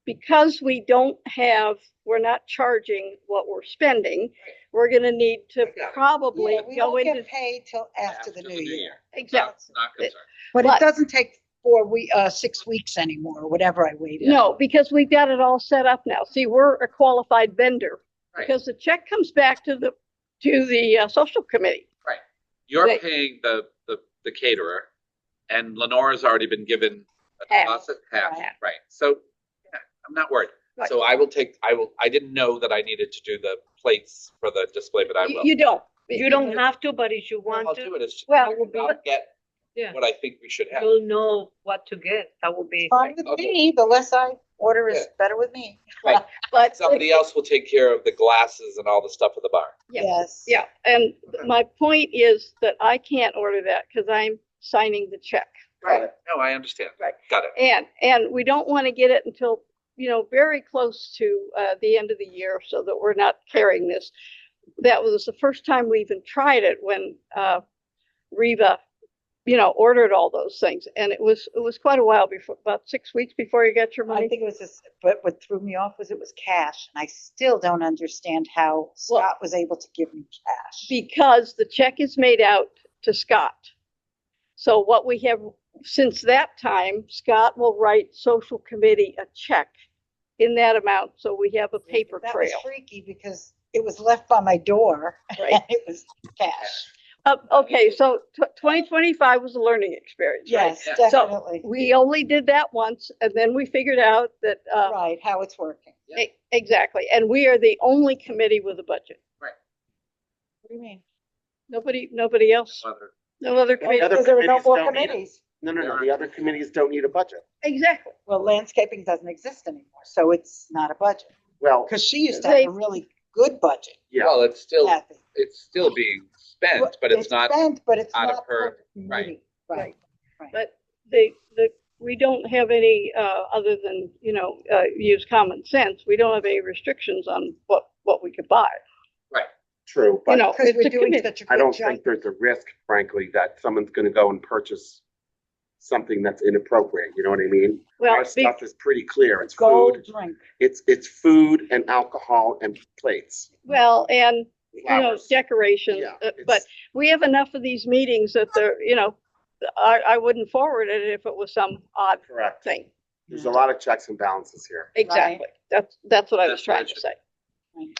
because we're not charging what we're spending, we're gonna need to got it. probably Yeah, we go won't into, get paid till after the new year. exactly. Not concerned. But But- it doesn't take 6 weeks anymore, or whatever I waited. No, because we've got it all set up now. See, we're a qualified vendor. Right. Because the check comes back to the social committee. You're Right. paying the caterer, and Lenora's already been given a Half. deposit, half, Right. right? So, yeah, I'm not worried. Right. So I didn't know that I needed to do the plates for the display, but I will. You don't. You don't have to, but if you want I'll to, do it, it's just, Well, I will not get yeah, what I think we should have. you'll know what to get. That would be. Fine with Okay. me, the less I order is Yeah. better with me. But Somebody else will take care of the glasses and all the stuff at the bar. Yeah. Yes. Yeah, and Okay. my point is that I can't order that because I'm signing the check. Right. No, I understand. Right. Got it. And we don't want to get it until, very close to the end of the year so that we're not carrying this. That was the first time we even tried it when Reva, ordered all those things. And it was quite a while before, about 6 weeks before you got your I money. think it was just, but what threw me off was it was cash, and I still don't understand how Scott was able to give me cash. Because the check is made out to Scott. So what we have, since that time, Scott will write social committee a check in that amount, so we have a paper That was trail. freaky because it was left by my door, Right. and it was cash. Okay, so 2025 was a learning experience, right? Yes, Yeah. definitely. We only did that once, and then we figured out that, Right, how it's working. exactly, and we are the only committee with a budget. What do you mean? Nobody else, Whether- no other The committee. other Because there were no committees more don't need it. committees. No, the other committees don't need a budget. Exactly. Well, landscaping doesn't exist anymore, so it's not a budget. Well, Because she used to have a really good budget, yeah, Well, it's still Kathy. being spent, but it's not. spent, but it's out of not her- per committee. Right. But we don't have any, other than, use common sense, we don't have any restrictions on what we could buy. true, but Because It's we're a doing committee. such a I good don't job. think there's a risk, frankly, that someone's gonna go and purchase something that's inappropriate, you know what I mean? Well, Our stuff is pretty clear. It's Gold food, drink. it's food and alcohol and plates. well, and, Flowers. decoration, Yeah, but it's- we have enough of these meetings that I wouldn't forward it if it was some odd Correct. thing. There's a lot of checks and balances here. Exactly. That's what I was That's trying what to it say. Right.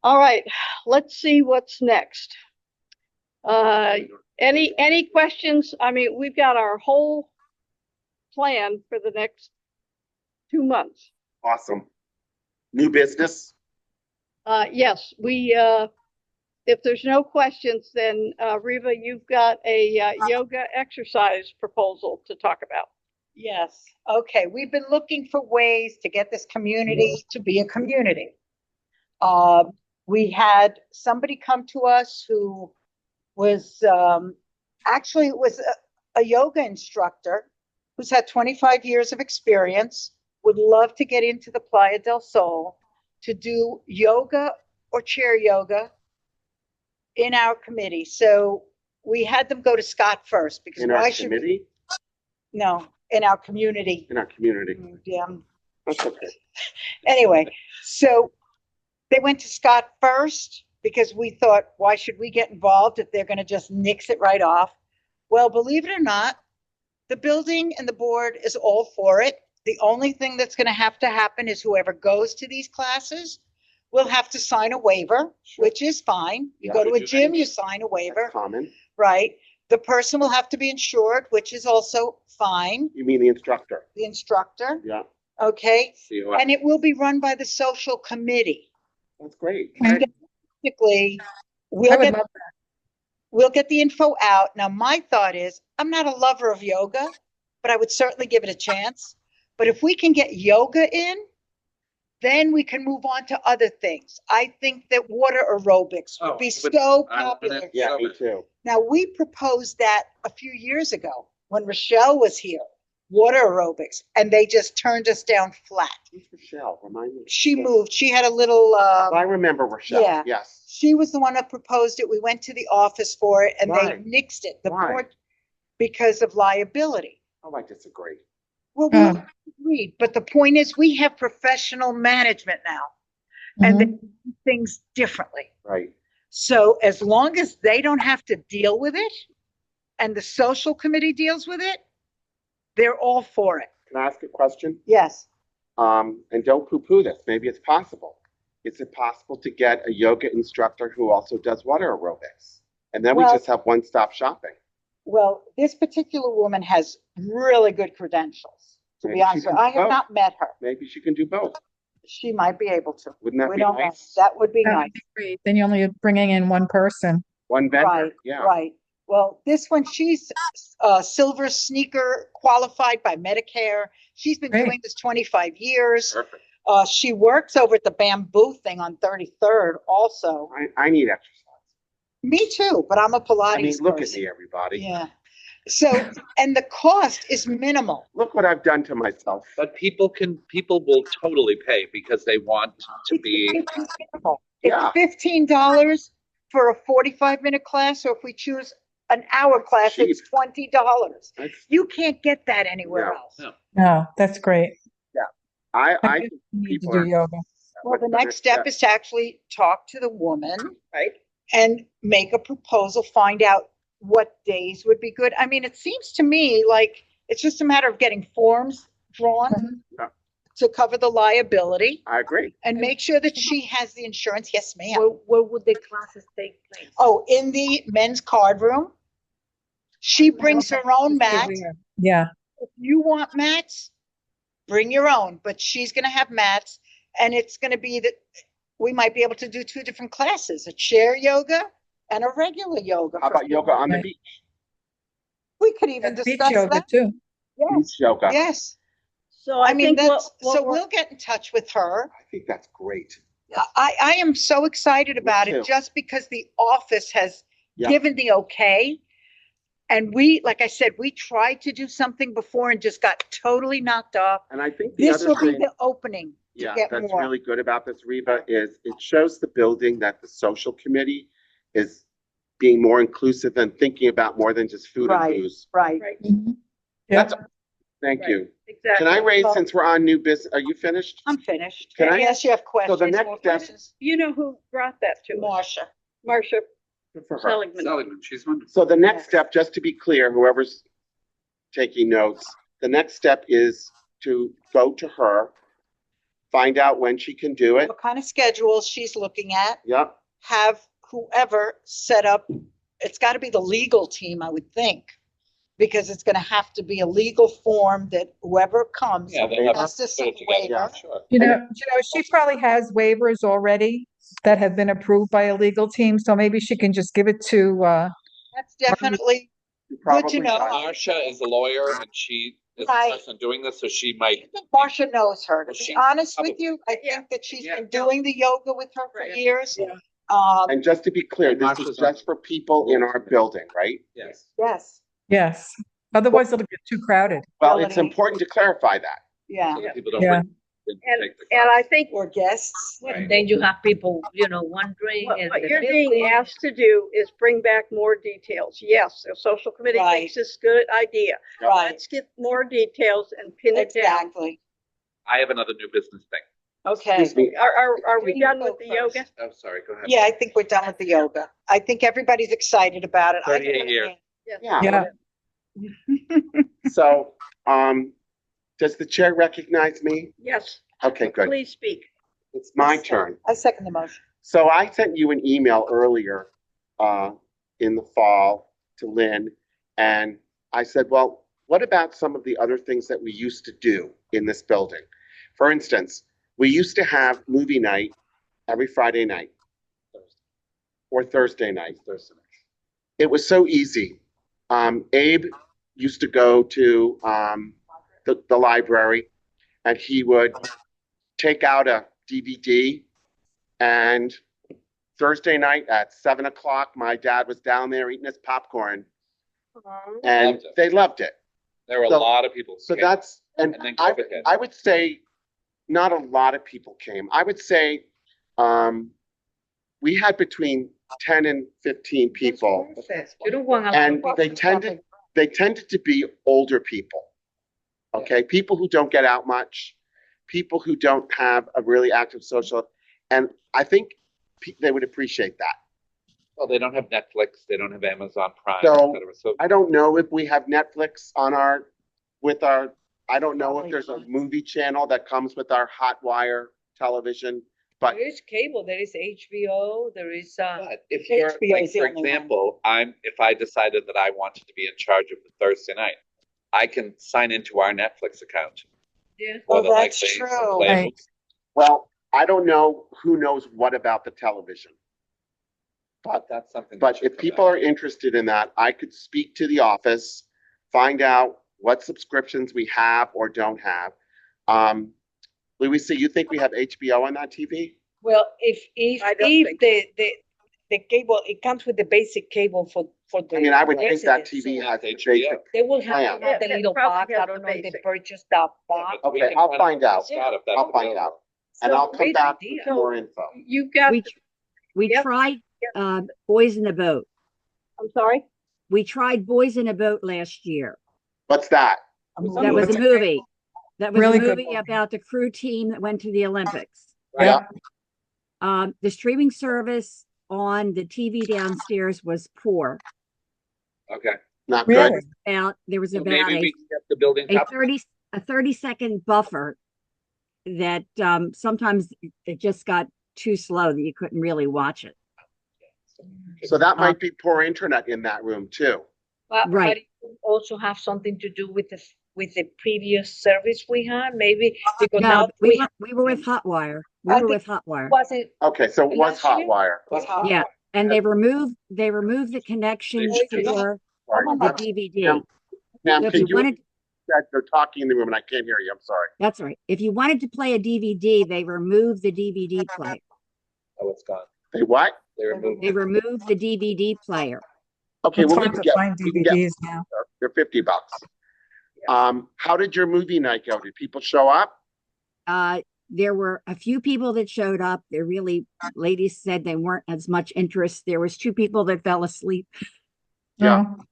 All right, let's see what's next. Any questions? I mean, we've got our whole plan for the next 2 months. Awesome. New business? Yes, if there's no questions, then Reva, you've got a yoga exercise proposal to talk about. Yes, okay, we've been looking for ways to get this community to be a community. We had somebody come to us who was, actually it was a yoga instructor who's had 25 years of experience, would love to get into the Playa del Sol to do yoga or chair yoga in our committee. So we had them go to Scott first because In our why should we? committee, No, in our community. in our community. Yeah. That's okay. Anyway, so they went to Scott first because we thought, why should we get involved if they're going to just nix it right off? Well, believe it or not, the building and the board is all for it. The only thing that's going to happen is whoever goes to these classes will have to sign a waiver, Sure. which is fine. You Yeah, go to we a do gym, that. you sign a waiver, That's common. right? The person will have to be insured, which is also fine, You mean the instructor? the instructor, Yeah, okay? COS. And it will be run by the social committee. that's great. Okay. Basically, I we'll would get, love we'll get the info out. Now, my thought is, I'm not a lover of yoga, but I would certainly give it a chance. But if we can get yoga in, then we can move on to other things. I think that water aerobics Oh, would be but so I wanna- popular. Yeah, me too. Now, we proposed that a few years ago when Rochelle was here, water aerobics, and they just turned us down flat. Who's Rochelle? Remind me. She moved. She had a little, I remember Rochelle. yeah. Yes. she was the one that proposed it. We went to the office for it and they Why? nixed it. The Why? board, because of liability. Oh, I disagree. Well, Oh. we agreed, but the point is we have professional management now and they Mhm. do things differently. Right. So as long as they don't have to deal with it and the social committee deals with it, they're all for it. Can I ask a question? Yes. And don't poo-poo this. Maybe it's possible. Is it possible to get a yoga instructor who also does water aerobics? And then we Well- just have one-stop shopping. Well, this particular woman has really good credentials, to be Maybe she honest with can you. I have vote. not met her. Maybe she can do both. She might be able to. Wouldn't that We be don't know. nice? That would be That nice. would be great. Then you're only bringing in one person. One vendor. Right, Yeah. right. Well, this one, she's silver sneaker qualified by Medicare. She's been Great. doing this 25 years. Perfect. She works over at the bamboo thing on 33rd also. I need exercise. Me too, but I'm a Pilates I mean, look at person. me, everybody. Yeah. So, and the cost is minimal. Look what I've done to myself. But people will totally pay because they want to be, It's minimal. Yeah. It's $15 for a 45-minute class, or if we choose an hour class, it's cheap. $20. That's- You can't get that anywhere No, else. no. No, that's great. I I think need to people do are. yoga. Well, the next step is to actually talk to the woman. Right. And make a proposal, find out what days would be good. I mean, it seems to me like it's just a matter of getting forms drawn Yeah. to cover the liability I agree. and make sure that she has the insurance. Yes, ma'am. Where would the classes take place? Oh, in the men's card room. She brings her own mat. Yeah, If you want mats, bring your own, but she's gonna have mats. And it's gonna be that we might be able to do two different classes, a chair yoga and a regular yoga. How for about yoga on the Right. beach? We could even beach discuss yoga that. too. Yes, Beach yoga. yes. So I I mean, think that's, what so we're- we'll get in touch with her. I think that's great. I am so excited about too. it just because the office has Yeah. given the okay. And we, like I said, we tried to do something before and just got totally knocked off. And I think the This other will be thing, the opening to yeah, get that's more. really good about this, Reba, is it shows the building that the social committee is being more inclusive and thinking about more than just food and Right. booze. Right. Right, That's, thank Right. you. exactly. Can I raise, Well- since we're on new business, are you finished? I'm finished. Can I- Yes, you have questions. next more step- questions? You know who brought that to us? Marcia. Marcia Good for her. Seligman. Seligman, she's wonderful. So the next Yes. step, just to be clear, whoever's taking notes, the next step is to go to her, find out when she can do it. What kind of schedule she's looking at, Yep. have whoever set up, it's got to be the legal team, I would think. Because it's going to have to be a legal form that whoever comes Yeah, they'll have has to to put it together, waiver. sure. She probably has waivers already that have been approved by a legal team, so maybe she can just give it to, That's definitely good to Probably know. not. Marcia is a lawyer and she is the Right. person doing this, so she I might, think Marcia knows her. To Well, be she honest with probably- you, I think that she's Yeah. been doing the yoga with her for Right. years. Yeah. And just to be clear, this is Marcia's just for people in our building, right? yes. Yes, yes. Otherwise it'll get too crowded. Well, Well, it's it- important to clarify that. yeah. Yeah. People don't Yeah. bring Didn't And, take the and I cost. think Or guests. Right. And then you have people, one drink what and what the you're fifth being thing. asked to do is bring back more details. Yes, the social committee Right. thinks it's a good idea. Right, Let's get more details and pin it down. exactly. I have another new business thing. Okay. Excuse me, Are we You done go with the yoga? first. Oh, sorry, go ahead. Yeah, I think we're done with the yoga. I think everybody's excited about it. I 38 years. yeah. Yeah. So, does the chair recognize me? Yes, Okay, good. please speak. It's my turn. I second the motion. So I sent you an email earlier, in the fall to Lynn, and I said, well, what about some of the other things that we used to do in this building? For instance, we used to have movie night every Friday night or Thursday night. It was so easy. Abe used to go to the library, and he would take out a DVD, and Thursday night at 7 o'clock, my dad was down there eating his popcorn, and Loved it. they loved it. There were a So- lot of people. So came. that's, And then I, COVID hit. I would say not a lot of people came. I would say, we had between 10 and 15 people, You don't want and they tended to be older people. Okay, people who don't get out much, people who don't have a really active social, and I think they would appreciate that. Well, they don't have Netflix, they don't have Amazon Prime, So, et cetera. So I don't know if we have Netflix on I don't know if there's a movie channel that comes with our Hotwire television, but There is cable, there is HBO, there is, but if you're, HBO like, is the for only one. example, if I decided that I wanted to be in charge of the Thursday night, I can sign into our Netflix account. yeah. Oh, whether, like, that's they true. play a Right. movie. well, I don't know who knows what about the television. But that's something. that But should if come people out. are interested in that, I could speak to the office, find out what subscriptions we have or don't have. Louisa, you think we have HBO on that TV? Well, I don't think the cable, it comes with the basic cable for the. I mean, I would think that residents, TV so has the HBO. basic. They will have plan. to have the It little probably box. has I don't the know if they basic. purchased that box. But we Okay, can I'll run it find out. Scott, if that's I'll find available. out. And So, I'll come great back idea. with more info. you've got, We Yep. tried, Boys in a Boat. I'm sorry? We tried Boys in a Boat last year. What's that? That was a movie. That was Really a good movie movie. about the crew team that went to the Olympics. Yeah. The streaming service on the TV downstairs was poor. Okay. Not good. Really? There was So about maybe we can get the building a top. 30-second buffer that sometimes it just got too slow that you couldn't really watch it. So that might be poor internet in that room too. But Right. it could also have something to do with the previous service we had, maybe because No, now we were with Hotwire. We I were think- with Hotwire. was it, Okay, so it was Last year? Hotwire. Was hot. Yeah, and they removed the connection They changed for Sorry. the DVD. Ma'am, So if can you you, wanted, they're talking in the room and I can't hear you. I'm sorry. that's right. If you wanted to play a DVD, they removed the DVD player. Oh, it's gone. They what? They removed They it. removed the DVD player. Okay, It's well, we hard can to get, find we can get, DVDs now. they're $50. How did your movie night go? Did people show up? There were a few people that showed up. Ladies said they weren't as much interest. There was 2 people that fell asleep. Yeah. Oh,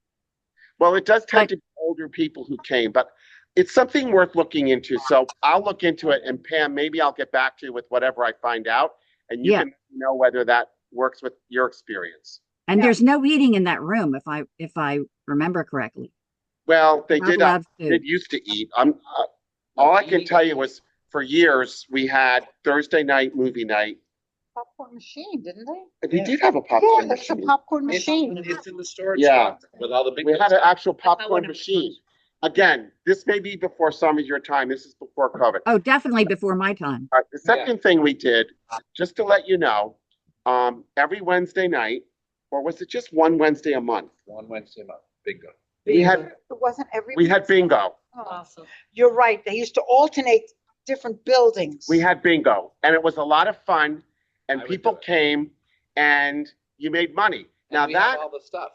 Well, it does tend to be older people who came, but it's something worth looking into. So I'll look into it, and Pam, maybe I'll get back to you with whatever I find out, and you Yeah. can know whether that works with your experience. And Yeah. there's no eating in that room, if I remember correctly. Well, they Not did, allowed food. did used to eat. All I can tell you was for years, we had Thursday night movie night. Popcorn machine, didn't they? We did have a Yeah, popcorn that's a machine. popcorn It's machine. in the storage. Yeah. box with all the big. We had an actual I popcorn wanna- machine. Again, this may be before some of your time. This is before COVID. Oh, definitely before my time. All right, the second thing we did, just to let you know, every Wednesday night, or was it just one Wednesday a month? One Wednesday a month, bingo. We had It wasn't every. bingo. Oh, awesome. you're right. They used to alternate different buildings. We had bingo, and it was a lot of fun, and I would people do it. came, and you made money. Now And we have that, all the stuff.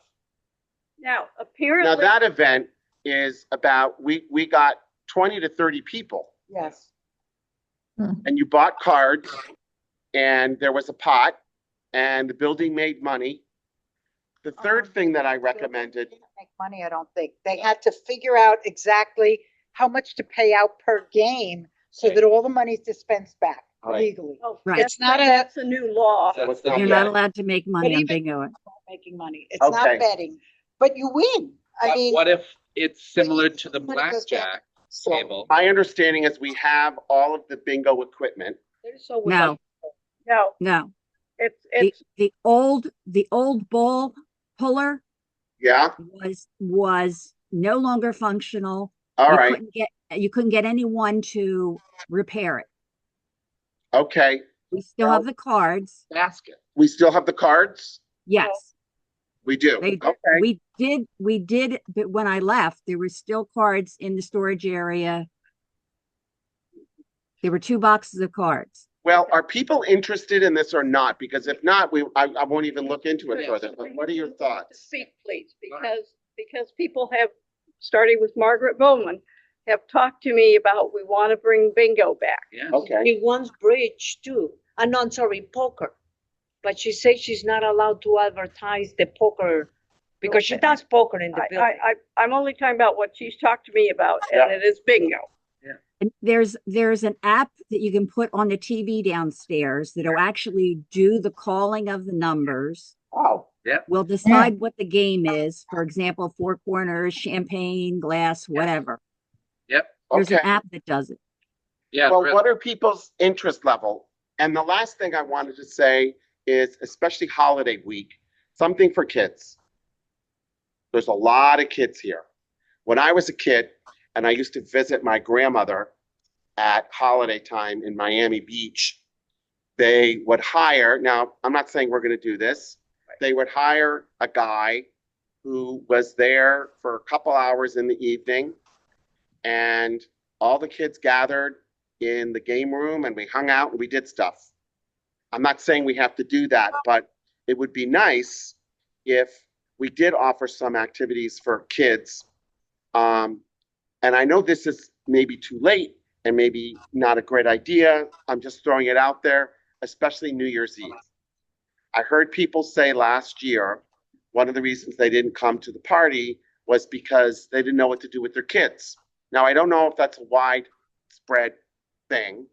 Now, now apparently, that event is about, we got 20 to 30 people. Yes. and you bought cards, and there was a pot, and the building made money. The third thing that I recommended, Didn't make money, I don't think. They had to figure out exactly how much to pay out per game so that all the money's dispensed back Right. legally. Oh, Right. that's- It's not That's a new law. That's What's the- not You're yet. not allowed to make money on even- bingo. Making money. It's not Okay. betting, but you win. I But mean, what if it's similar to the Somebody goes down. blackjack so table? my understanding is we have all of the bingo equipment. There's always No, No, no. it's, The old ball puller Yeah, was no longer functional. all You right, couldn't get anyone to repair it. okay. We still have the cards. Basket. We still have the cards? Yes, We do. they, Okay. we did, but when I left, there were still cards in the storage area. There were 2 boxes of cards. Well, are people interested in this or not? Because if not, I won't even look into it further. But what are your thoughts? speak, please, because people have, starting with Margaret Bowman, have talked to me about, we want to bring bingo back. Yeah. Okay. She wants bridge too. No, I'm sorry, poker. But she says she's not allowed to advertise the poker because she does poker in the building. I'm only talking about what she's talked to me about, and it is bingo. And there's an app that you can put on the TV downstairs that'll actually do the calling of the numbers. Oh, Will decide what the game is. For example, 4 corners, champagne, glass, whatever. Yep. There's okay. an app that does it. Yeah. Well, really. what are people's interest level? And the last thing I wanted to say is, especially holiday week, something for kids. There's a lot of kids here. When I was a kid, and I used to visit my grandmother at holiday time in Miami Beach, they would hire, now, I'm not saying we're going to do this, they would hire a guy who was there for a couple hours in the evening, and all the kids gathered in the game room and we hung out and we did stuff. I'm not saying we have to do that, but it would be nice if we did offer some activities for kids. And I know this is maybe too late and maybe not a great idea. I'm just throwing it out there, especially New Year's Eve. I heard people say last year, one of the reasons they didn't come to the party was because they didn't know what to do with their kids. Now, I don't know if that's a widespread thing,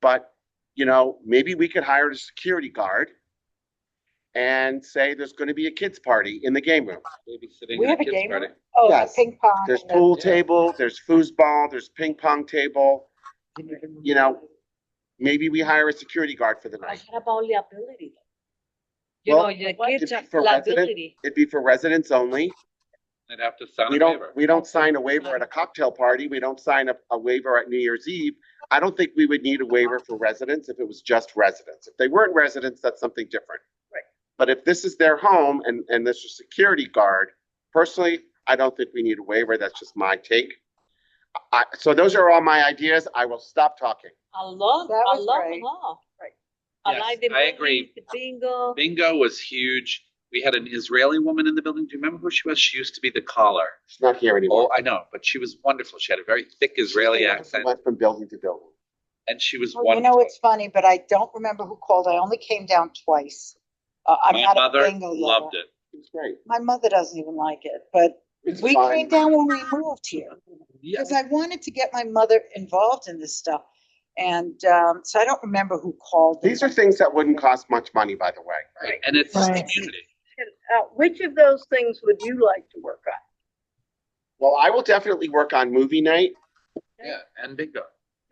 but, you know, maybe we could hire a security guard and say there's going to be a kids party in the game room. Babysitting We and have a kids game party. room? Oh, the Yes. ping pong. There's and the- pool table, there's foosball, there's ping pong table. You know, maybe we hire a security guard for the But night. what about liability? You Well, know, the it'd kids be have for resident- liability. It'd be for residents only. They'd have to sign We a don't, waiver. we don't sign a waiver at a cocktail party. We don't sign a waiver at New Year's Eve. I don't think we would need a waiver for residents if it was just residents. If they weren't residents, that's something different. Right. But if this is their home and there's a security guard, personally, I don't think we need a waiver. That's just my take. So those are all my ideas. I will stop talking. I love, That I was love, great. Right. I Yes, like the I agree. movies, the bingo. Bingo was huge. We had an Israeli woman in the building. Do you remember who she was? She used to be the caller. She's not here anymore. Oh, I know, but she was wonderful. She had a very thick Israeli accent, Went from building to building. and she was Oh, you wonderful. know, it's funny, but I don't remember who called. I only came down twice. I'm My not a mother bingo lover. loved it. It was great. My mother doesn't even like it, but It's we fine. came down when we moved here Yeah, because I wanted to get my mother involved in this stuff. And so I don't remember who called. These are things that wouldn't cost much money, by the way. Right. and it's Right. community. And, which of those things would you like to work on? Well, I will definitely work on movie night. Yeah, and bingo.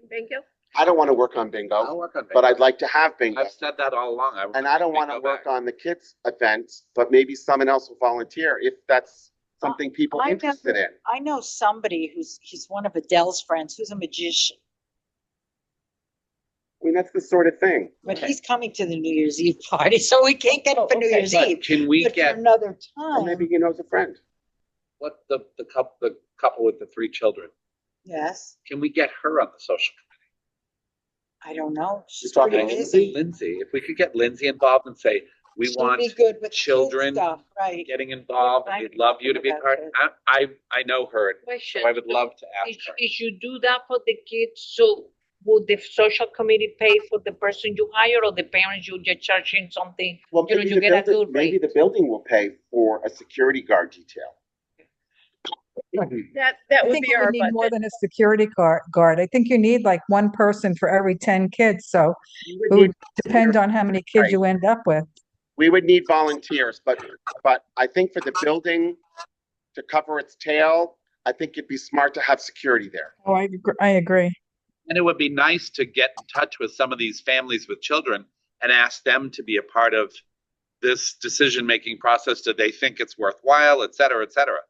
Bingo? I don't want to work on I'll bingo, work on bingo. but I'd like to have bingo. I've said that all along. And I don't want to work on the kids' events, but maybe someone else will volunteer if that's something people I interested in. I know somebody he's one of Adele's friends who's a magician, I mean, that's the sort of thing. but he's coming to the New Year's Eve party, so we can't get it for New okay, Year's But Eve. can we But for get another Or maybe time, he knows a friend. what the couple with the 3 children? yes, Can we get her on the social I don't know. She's You're talking pretty committee? busy. Lindsay, if we could get Lindsay involved and say, we She'd want be good with kids children stuff, right? getting involved, I'm we'd love you to be thinking part. about I know her, Question. so I would love to ask If, her. if you do that for the kids, so would the social committee pay for the person you hire, or the parents you just charging something? Well, You know, maybe you the get a building, good maybe rate. the building will pay for a security guard detail. That I would think be you our would need more budget. than a security guard. I think you need like one person for every 10 kids, so We it would would need depend on how many kids Right. you end up with. We would need volunteers, but I think for the building to cover its tail, I think it'd be smart to have security there. Oh, I agree. And it would be nice to get in touch with some of these families with children and ask them to be a part of this decision-making process. Do they think it's worthwhile, et cetera, et cetera?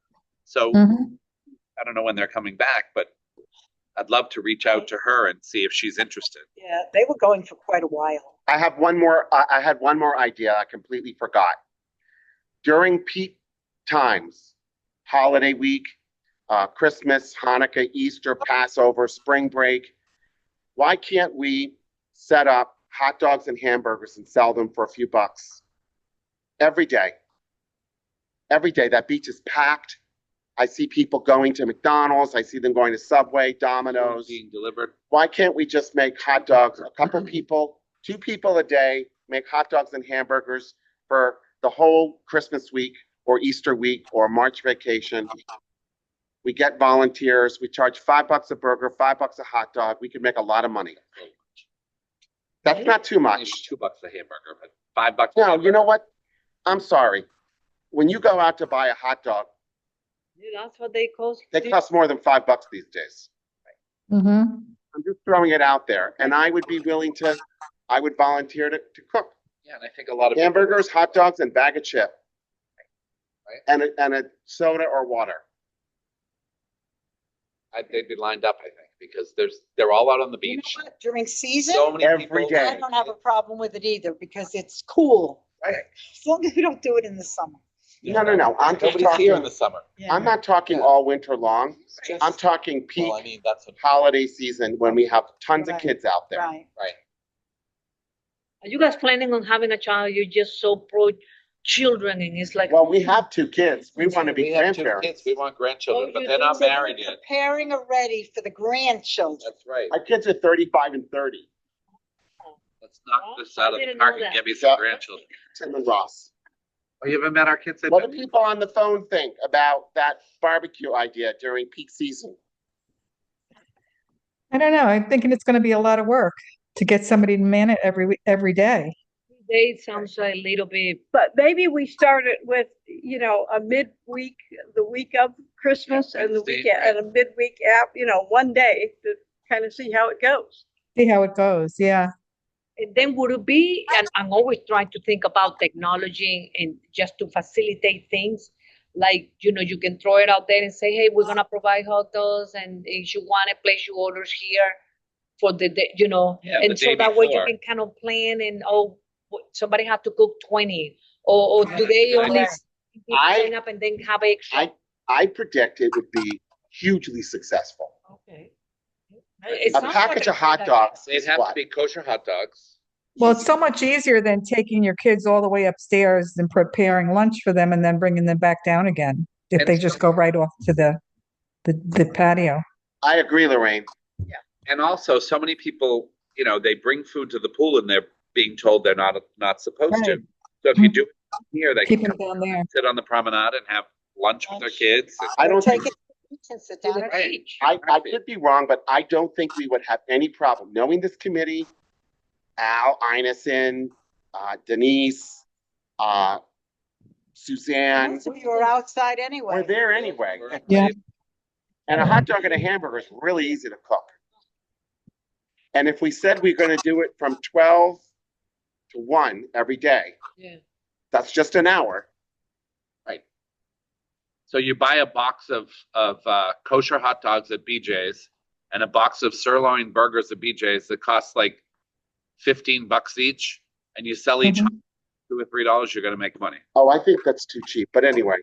So Mhm. I don't know when they're coming back, but I'd love to reach out to her and see if she's interested. Yeah, they were going for quite a while. I have one more, I had one more idea I completely forgot. During peak times, holiday week, Christmas, Hanukkah, Easter, Passover, spring break, why can't we set up hot dogs and hamburgers and sell them for a few bucks every day? Every day, that beach is packed. I see people going to McDonald's. I see them going to Subway, Domino's. Being delivered. Why can't we just make hot dogs, a couple people, 2 people a day, make hot dogs and hamburgers for the whole Christmas week or Easter week or March vacation? We get volunteers. We charge $5 a burger, $5 a hot dog. We could make a lot of money. That's not too Maybe much. $2 a hamburger, but $5. a No, you hamburger. know what? I'm sorry. When you go out to buy a hot dog, Yeah, that's what they cost. they cost more than $5 these days. Mhm. I'm just throwing it out there. And I would be willing to, I would volunteer to cook. Yeah, and I think a lot of people- Hamburgers, hot dogs, and bag of chip. Right. And a soda or water. they'd be lined up, I think, because they're all out on the You know beach. what? During season, So many Every people. day. I don't have a problem with it either because it's cool. Right. As long as we don't do it in the summer. No. I'm just Nobody's here in talking, the summer. Yeah. I'm not talking all winter long. I'm talking peak Well, I mean, that's what. holiday season when we have tons of Right. kids out there. Right. Are you guys planning on having a child? You're just so pro children, and it's like. Well, we have 2 kids. We want to be We have 2 grandparents. kids. We want grandchildren, Oh, but you they're do? not So married yet. Preparing already for the grandchildren. That's right. My kids are 35 and 30. Let's knock Oh, this out I of the didn't park know and that. get me some Yeah. grandchildren. Tim and Ross. Oh, you haven't met our kids? What do people on the phone think about that barbecue idea during peak season? I don't know. I'm thinking it's going to be a lot of work to get somebody to man it every day. Day sounds a little bit. But maybe we start it with, a midweek, the week of Christmas and the Wednesday, weekend, and a midweek app, one day to kind of see how it goes. See how it goes. Yeah. And then would it be, and I'm always trying to think about technology and just to facilitate things, like, you can throw it out there and say, hey, we're gonna provide hot dogs, and if you want it, place your orders here for the day, Yeah, the and so day that way you before. can kind of plan and, somebody have to cook 20, or do they only Right. people I- sign up and then have extra? I predict it would be hugely successful. Okay. It A sounds package like of hot good dogs They'd is have to what? be kosher hot dogs. Well, it's so much easier than taking your kids all the way upstairs and preparing lunch for them and then bringing them back down again. If And they so- just go right off to the patio. I agree, Lorraine. And also, so many people, they bring food to the pool and they're being told they're not supposed to. Right. So if you do it here, they Keep can them down there. sit on the promenade and have lunch with their kids. I don't Take think, it to the beach and sit To down the at the beach. I could be wrong, but I don't think we would have any problem. Knowing this committee, Al, Einison, Denise, Suzanne, Most of you are outside anyway. we're there anyway. Yeah. And a hot dog and a hamburger is really easy to cook. And if we said we're going to do it from 12 to 1 every day, Yeah. that's just an hour. So you buy a box of kosher hot dogs at BJ's and a box of sirloin burgers at BJ's that costs like $15 each, and you sell each Mhm. $2 or $3, you're going to make money. Oh, I think that's too cheap. But anyway,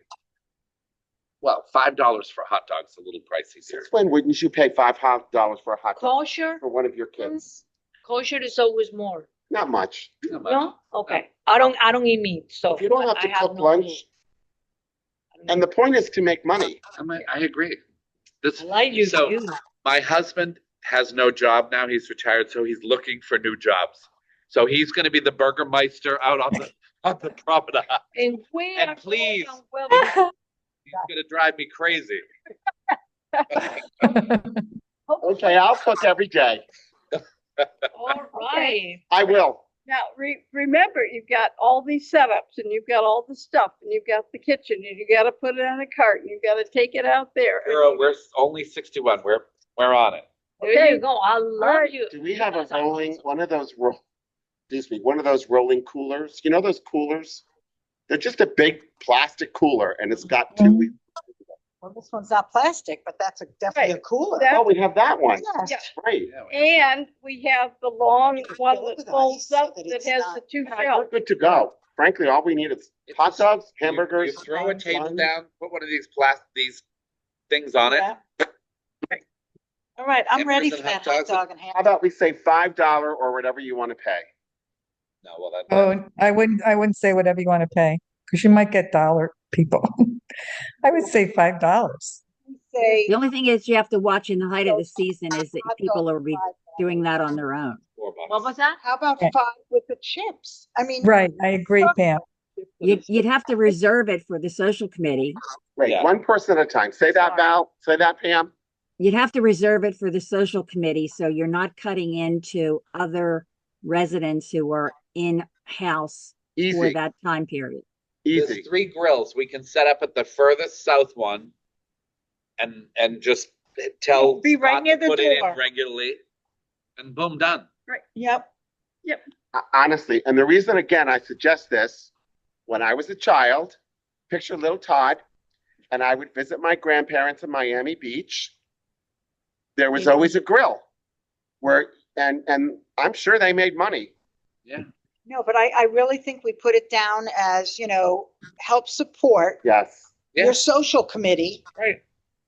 Well, $5 for a hot dog is a little pricey here. since when wouldn't you pay $5 for a hot dog Kosher, for one of your kids? kosher is always more. Not much. Not much. No? Okay. I don't eat meat, so. If you don't have to I cook no lunch, clue. and the point is to make money. I agree. This, I like you. so you. my husband has no job now. He's retired, so he's looking for new jobs. So he's going to be the Burgermeister out on the promenade. And we And are please. going on well. He's going to drive me crazy. Okay, I'll cook every day. All right. I will. Now, remember, you've got all these setups and you've got all the stuff and you've got the kitchen and you gotta put it on a cart and you've gotta take it out there. We're only 61. We're on it. There you go. I love right. you. Do we have a You guys are rolling, awesome. one of those rolling coolers? You know those coolers? They're just a big plastic cooler and it's got two. Mhm. Well, this one's not plastic, but that's definitely a Right. cooler. That- Oh, we have that one. Yes. Right. And we have the long It's one filled that with folds ice, up that that it's has not- the two We're shelves. good to go. Frankly, all we need is hot dogs, You hamburgers. throw a table buns. down, put one of these things on it. Yeah. All right, I'm ready Hamburgers for and that hot hot dogs. dog and How ham. about we say $5 or whatever you want to pay? No, well, that. Oh, I wouldn't say whatever you want to pay, because you might get dollar people. I would say $5. Say, The only thing is you have to watch in the height of the season is that hot people dog are $5. doing that on their own. $4. What was that? How about Okay. 5 with the chips? I mean. Right, I agree, Pam. You'd have to reserve it for the social committee. Wait, Yeah. one person at a time. Say that, Sorry. Val. Say that, Pam. You'd have to reserve it for the social committee, so you're not cutting into other residents who are in-house for Easy, that time period. easy. There's 3 grills. We can set up at the furthest south one and just tell Be right Scott near to the put it door. in regularly and boom, done. Yep. Honestly, and the reason, again, I suggest this, when I was a child, picture little Todd, and I would visit my grandparents in Miami Beach. There was always a grill where, and I'm sure they made money. Yeah. No, but I really think we put it down as, help support Yes. your social committee. Right.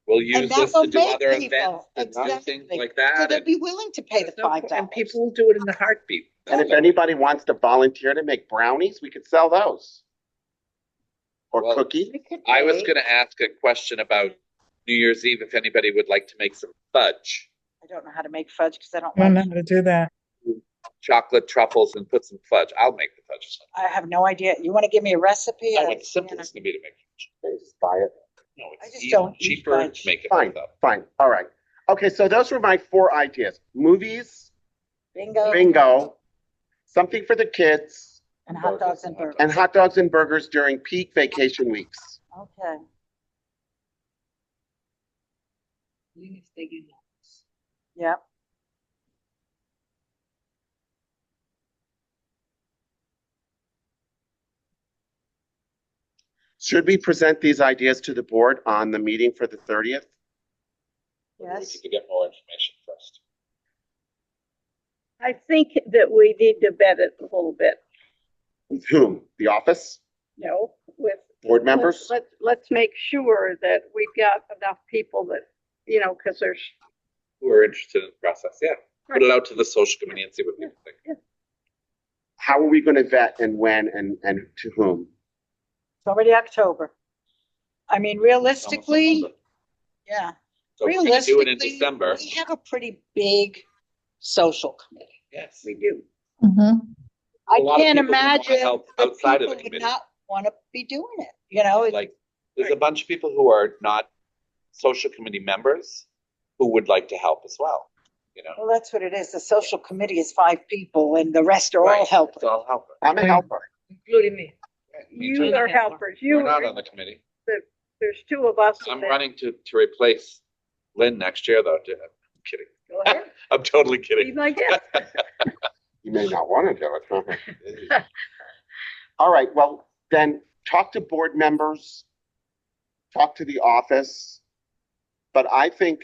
We'll And use that this will to do make other people, events and do things exactly. like So that. they'd And be willing to pay the $5. and people will do it in a heartbeat. And if anybody wants to volunteer to make brownies, we could sell those. Or Well, cookies. We could I was make- going to ask a question about New Year's Eve, if anybody would like to make some fudge, I don't know how to make fudge because I don't I don't know like, how to do that. chocolate truffles, and put some fudge. I'll make the fudge. I have no idea. You want to give me a recipe? No, it's simple. It's going to be to make fudge. Just buy it. No, I it's just even don't eat cheaper fudge. to make it Fine, myself. fine. All right. Okay, so those were my 4 ideas. Movies, Bingo. bingo, something for the kids, And hot dogs and burgers. and hot dogs and burgers during peak vacation weeks. Okay. Linn's taking notes. Yep. Should we present these ideas to the board on the meeting for the 30th? We Yes. need to get more information first. I think that we need to vet it a little bit, With whom? The office? with. Board members? Let's make sure that we've got enough people that, because there's, Who are interested in the process? Yeah. Put it out to the social committee and see what people think. How are we going to vet and when and to whom? It's already October. I mean, realistically, Almost yeah, So we're going to do it in realistically, December. we have a pretty big social committee. Yes. we do. Mhm. I A lot of can't people would wanna imagine help that outside of people the would committee. not want to be doing it, it's- Like, there's a bunch of people who are not social committee members who would like to help as well, well, that's what it is. The social committee is 5 people and the rest are all Right. helpers. It's all helpers. I'm a helper. Including me. Me You too. are helpers. You, We're not on the committee. there's 2 of us. I'm that- running to replace Lynn next year, though. I'm kidding. Go ahead. I'm totally Be kidding. my guest. You may not want to do it. Huh? All right, well, then talk to board members, talk to the office. But I think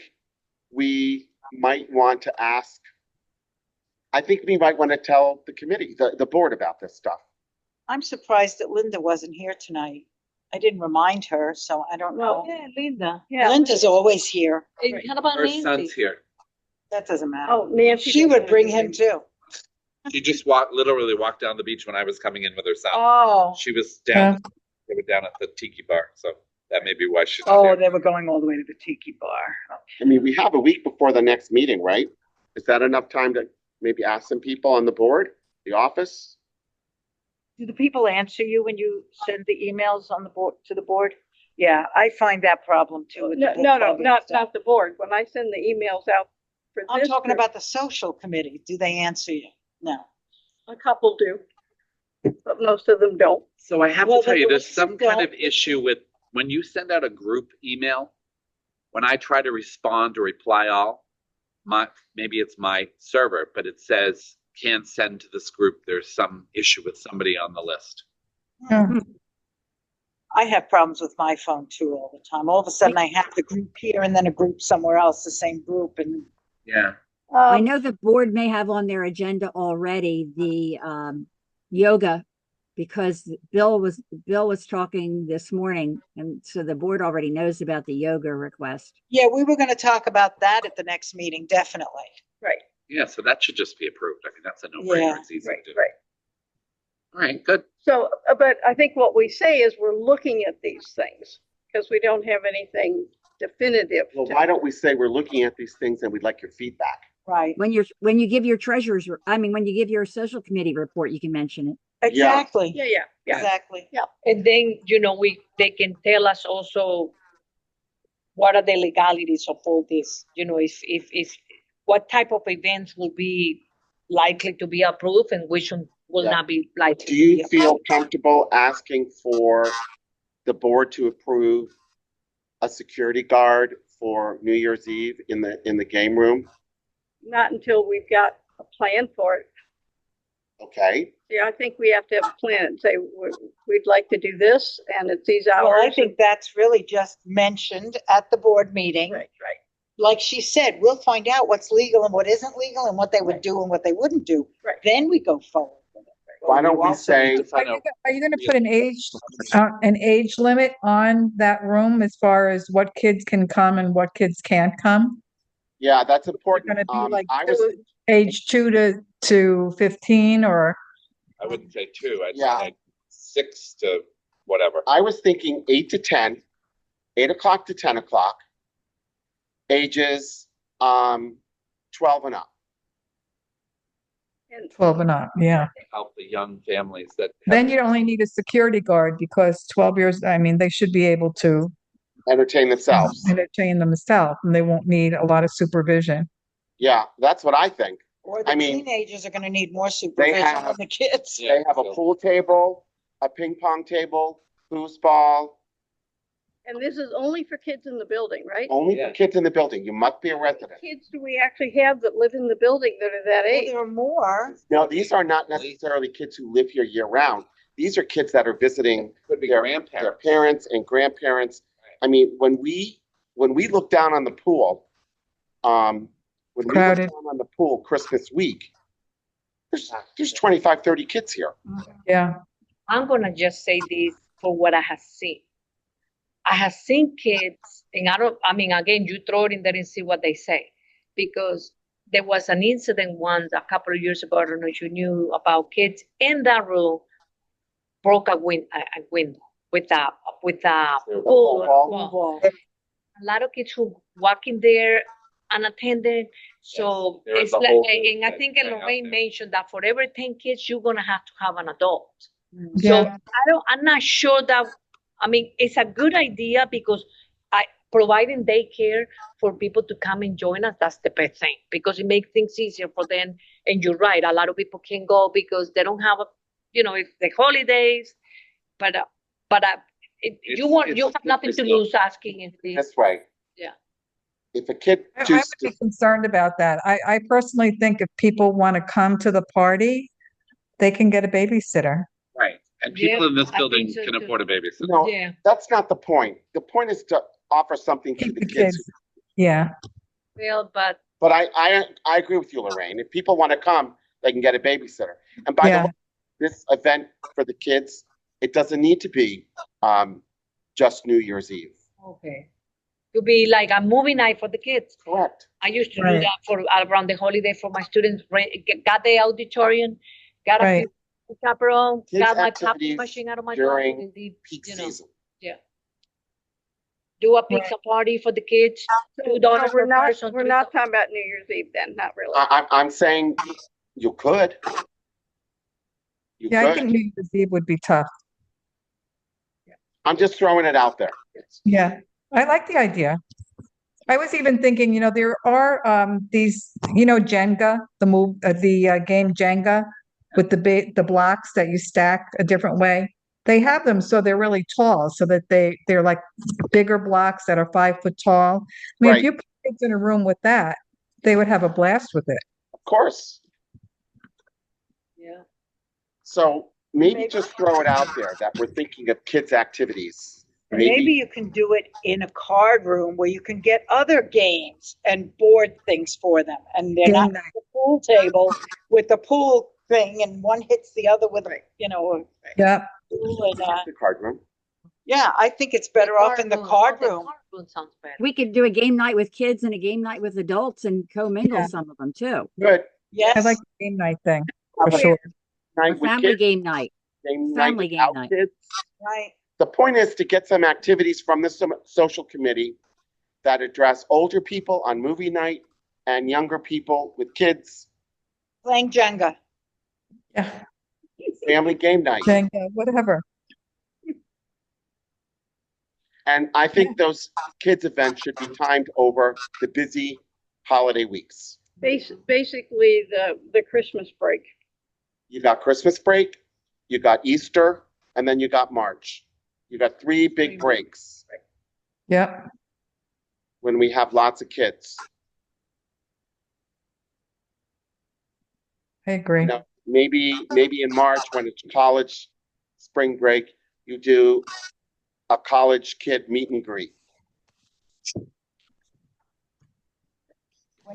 we might want to ask, I think we might want to tell the committee, the board about this stuff. I'm surprised that Linda wasn't here tonight. I didn't remind her, so I don't know. Yeah, Linda. Yeah. Linda's always here. And how about Her son's Nancy? here. That doesn't matter. Oh, Nancy. She would bring him too. She just literally walked down the beach when I was coming in with her son. Oh, She was down, they were down at the tiki bar, so that may be why she's not oh, here. they were going all the way to the tiki bar. I mean, we have a week before the next meeting, right? Is that enough time to maybe ask some people on the board, the office? Do the people answer you when you send the emails on the board, to the board? Yeah, I find that problem too. with the No, book no, club and not stuff. the board. When I send the emails out for I'm this talking group, about the social committee. Do they answer you? No. a couple do, but most of them don't. So I have Well, to tell then you, the there's ones some who kind of don't- issue with when you send out a group email, when I try to respond or reply all, maybe it's my server, but it says can't send to this group. There's some issue with somebody on the list. Hmm. I have problems with my phone too all the time. All of a sudden I have the group here and then a group somewhere else, the same group, and Yeah. I know the board may have on their agenda already the yoga, because Bill was talking this morning, and so the board already knows about the yoga request. yeah, we were gonna talk about that at the next meeting, definitely. Right, Yeah, so that should just be approved. I mean, that's a no-brainer. Yeah. It's easy right, to do. right. All right, good. So, but I think what we say is we're looking at these things because we don't have anything definitive. Well, to- why don't we say we're looking at these things and we'd like your feedback? Right, When you give your when you give your social committee report, you can mention it. exactly, Yeah, yeah, yeah. exactly. And then, they can tell us also what are the legalities of all this, if what type of events will be likely to be approved and which one will Yeah. not be likely. Do to be you feel approved. comfortable asking for the board to approve a security guard for New Year's Eve in the game room? Not until we've got a plan for it. Okay, Yeah, I think we have to have a plan and say, we'd like to do this and it's these hours. Well, I think that's really just mentioned at the board meeting. Right, right. Like she said, we'll find out what's legal and what isn't legal and what they would do and what they wouldn't do. Right. Then we go forward with it. why don't You we also need say, to find out- Are you gonna put an age limit on that room as far as what kids can come and what kids can't come? yeah, that's Gonna important. be like I was, age 2 to 15, or I wouldn't say 2. I'd Yeah. say like 6 to whatever. I was thinking 8 to 10, 8 o'clock to 10 o'clock, ages 12 and up. And 12 and up, yeah. Help the young families that. Then you only need a security guard because 12 years, I mean, they should be able to Entertain themselves. entertain themselves, and they won't need a lot of supervision. Yeah, that's what I think. Or I the mean, teenagers are gonna need more supervision have- than the kids. Yeah, They have a so- pool table, a ping pong table, foosball, and this is only for kids in the building, right? only Yeah. for kids in the building. You must be a resident. Kids do we actually have that live in the building that are that Well, age? there are more. No, these are not necessarily kids who live here year round. These are kids that are visiting Could be their grandparents. parents and grandparents. I mean, when we look down on the pool, when we look Crowded. down on the pool Christmas week, there's 25, 30 kids here. Yeah, I'm gonna just say this for what I have seen. I have seen kids, and again, you throw it in there and see what they say. Because there was an incident once a couple of years ago, I don't know if you knew, about kids in that room broke a window with a Wall. wall. A lot of kids who walk in there unattended. So There was it's a like, whole and I think thing out Lorraine there. mentioned that for every 10 kids, you're gonna have to have an adult. yeah. So I'm not sure that, it's a good idea because providing daycare for people to come and join us, that's the best thing because it makes things easier for them. And you're right, a lot of people can go because they don't have it's the holidays, but you have nothing to lose asking if this. This way. Yeah. If a kid I would chooses be to, concerned about that. I personally think if people want to come to the party, they can get a babysitter. Right. And people in this I building think so can too. afford a babysitter. no, Yeah. that's not the point. The point is to offer something to Keep the the kids. kids. Yeah, Well, but But I agree with you, Lorraine. If people want to come, they can get a babysitter. And by the Yeah. way, this event for the kids, it doesn't need to be just New Year's Eve. okay. To be like a movie night for the kids. Correct. I used to do Right. that for around the holiday for my students. Got the auditorium, got a Right. few chaperone, Kids' got my activities copy machine out of my during closet, and did, Peak you know. season. do a pizza party for the kids, $2 So per person. we're not talking about New Year's Eve then, not really. I'm saying you could. You Yeah, I could. think New Year's Eve would be tough. I'm just throwing it out there. Yeah, I like the idea. I was even thinking, there are these, Jenga, the game Jenga with the blocks that you stack a different way. They have them so they're really tall, so that they're like bigger blocks that are 5 foot tall. I mean, if Right. you put kids in a room with that, they would have a blast with it. Of course. Yeah. So maybe Maybe. just throw it out there that we're thinking of kids' activities. Maybe you can do it in a card room where you can get other games and board things for them. And they're not Game at the pool table with the pool thing and one hits the other with, a pool Yeah, and, The card room. yeah, I think it's better off in the card room. Card room sounds better. We could do a game night with kids and a game night with adults and commingle Yeah. some of them too. Good. I Yes, like the game night thing How for about sure. A night with family kids, game night. game night family game without night. kids? right. The point is to get some activities from the social committee that address older people on movie night and younger people with kids, Playing Jenga. Yeah, family game night. Jenga, whatever. And I think those kids events should be timed over the busy holiday weeks. Basically, the Christmas break. You got Christmas break, you got Easter, and then you got March. You got 3 big breaks Yep. when we have lots of kids. I agree. You know, maybe in March when it's college spring break, you do a college kid meet and greet.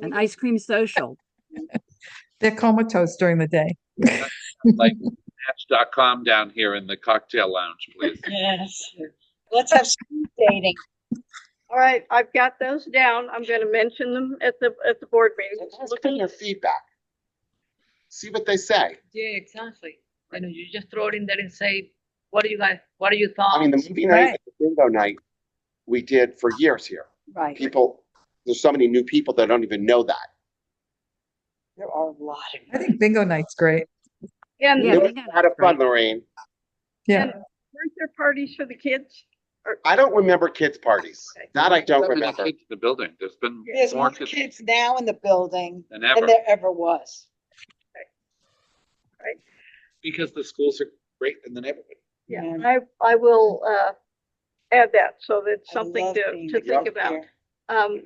An ice cream social. They're comatose during the day. Like Match.com down here in the cocktail lounge, please. Yes. Let's have speed dating. All right, I've got those down. I'm going to mention them at the board meeting. Let's get their feedback. See what they say. Yeah, exactly. And you just throw it in there and say, what are your thoughts? I mean, the movie night Right. and the bingo night we did for years here. Right. There's so many new people that don't even know that. There are a lot of. I think bingo night's great. And Yeah, It was bingo a lot of night's fun, great. Lorraine. Yeah. And weren't there parties for the kids? I don't remember kids' parties. That I don't There's been remember. kids in the building. There's been There's more more kids kids now in the building than than ever there ever was. because the schools are great in the neighborhood. Yeah, Yeah. I will add that, so that's I something love being to think up about. here.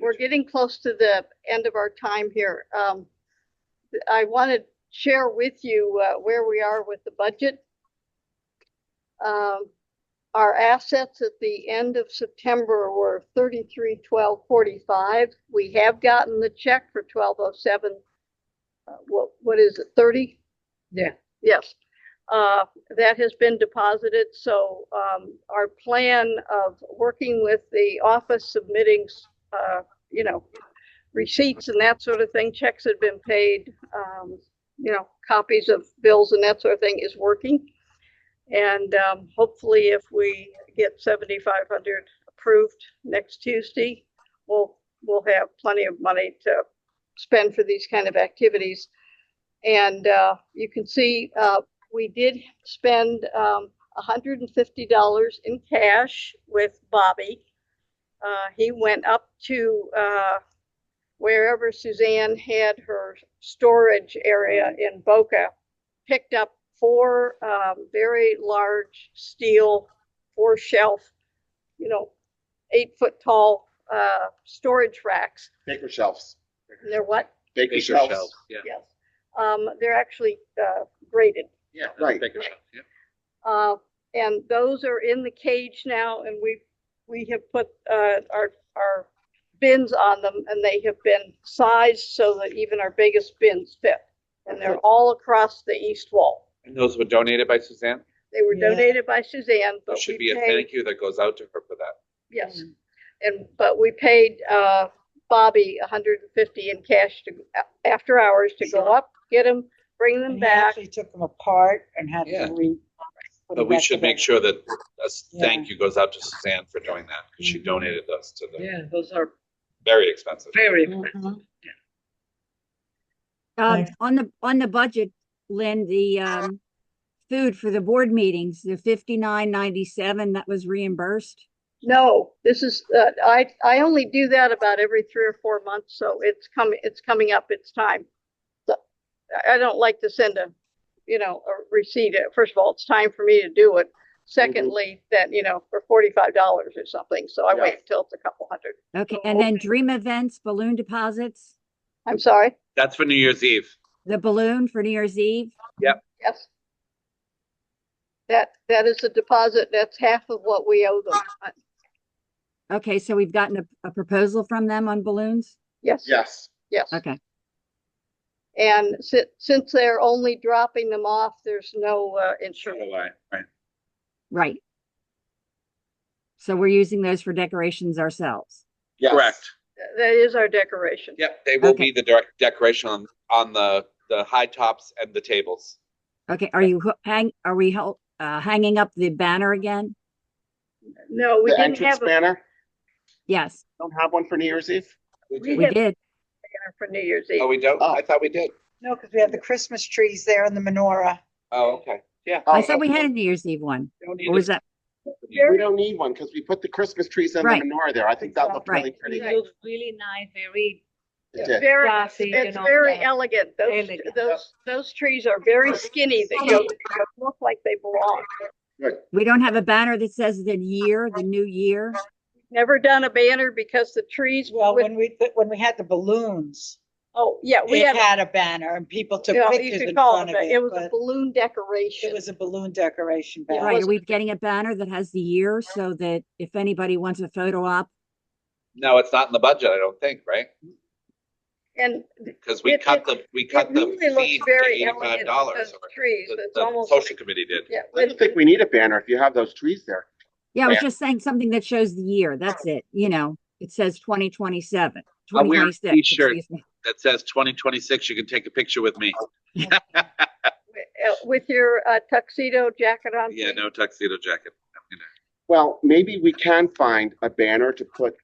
We're getting close to the end of our time here. I want to share with you where we are with the budget. Our assets at the end of September were 33,1245. We have gotten the check for 1207. What is it, 30? Yeah. Yes. That has been deposited. So our plan of working with the office, submitting, receipts and that sort of thing, checks had been paid, copies of bills and that sort of thing is working. And hopefully if we get 7,500 approved next Tuesday, we'll have plenty of money to spend for these kind of activities. And you can see we did spend $150 in cash with Bobby. He went up to wherever Suzanne had her storage area in Boca, picked up 4 very large steel 4-shelf, 8-foot tall storage racks. Baker shelves. And they're what? Baker Baker shelves. shelves, yeah. Yes. They're actually graded. Yeah, Right. Baker shelves, yeah. And those are in the cage now, and we have put our bins on them, and they have been sized so that even our biggest bins fit. And they're all across the east wall. And those were donated by Suzanne? They were Yeah. donated by Suzanne, There but should we be a paid, thank you that goes out to her for that. yes. But we paid Bobby $150 in cash after hours to go up, get them, bring them And he back. actually took them apart and had Yeah. to putting But we that should make together. sure that a Yeah. thank you goes out to Suzanne for doing that, because she Mhm. donated those to the, Yeah, those are very expensive. very expensive. Mhm. Nice. On the budget, Lynn, the food for the board meetings, the 59.97 that was reimbursed. No, this is, I only do that about every 3 or 4 months, so it's coming up, it's time. So I don't like to send a receipt. First of all, it's time for me to do it. Secondly, that, for $45 or something, so I Yeah. wait till it's a couple hundred. Okay, So and then hopefully- dream events, balloon deposits, I'm sorry, That's for New Year's Eve. the balloon for New Year's Eve. yes. That is a deposit, that's half of what we owe them. Okay, so we've gotten a proposal from them on balloons. Yes, Yes. yes. Okay, And since they're only dropping them off, there's no insurance. Right. right. So we're using those for decorations ourselves. Yes. Correct. That is our decoration. Yep, they will Okay. be the direct decoration on the high tops and the tables. Okay, are you are we hanging up the banner again? No, we The didn't entrance have a banner, Yes, don't have one for New Year's Eve? We we had- did. banner for New Year's Eve. Oh, we don't? Oh. I thought we did. No, because we have the Christmas trees there and the menorah. Oh, okay. Yeah. I Oh, thought we had a New Year's Eve one. Don't need Or was it. that? We don't need one because we put the Christmas trees and the Right. menorah there. I think that looked Right. really pretty. It looks really nice, very It It's did. very, classy, it's very yeah. elegant. Elegant. Those trees are very skinny. They don't look like they belong. Good. We don't have a banner that says the year, the new year. Never done a banner because the trees Well, with, when we had the balloons, oh, yeah, we it had, had a banner and people took you pictures could in call front it, of a- it, it was a but balloon decoration. it was a balloon decoration Yeah. banner. Right, are we getting a banner that has the year so that if anybody wants a photo op? No, it's not in the budget, I don't think, right? And Because we It- cut it- the, we it cut the really fee looks to very $85. elegant, those or trees. The It's the almost social like- committee did. yeah. I don't think we need a banner if you have those trees there. Yeah, I was Right. just saying something that shows the year. That's it. It says 2027, I'll wear a 2026. t-shirt. excuse me. That says 2026, you can take a picture with me. With your tuxedo jacket on. Yeah, no tuxedo jacket. I'm gonna- Well, maybe we can find a banner to put,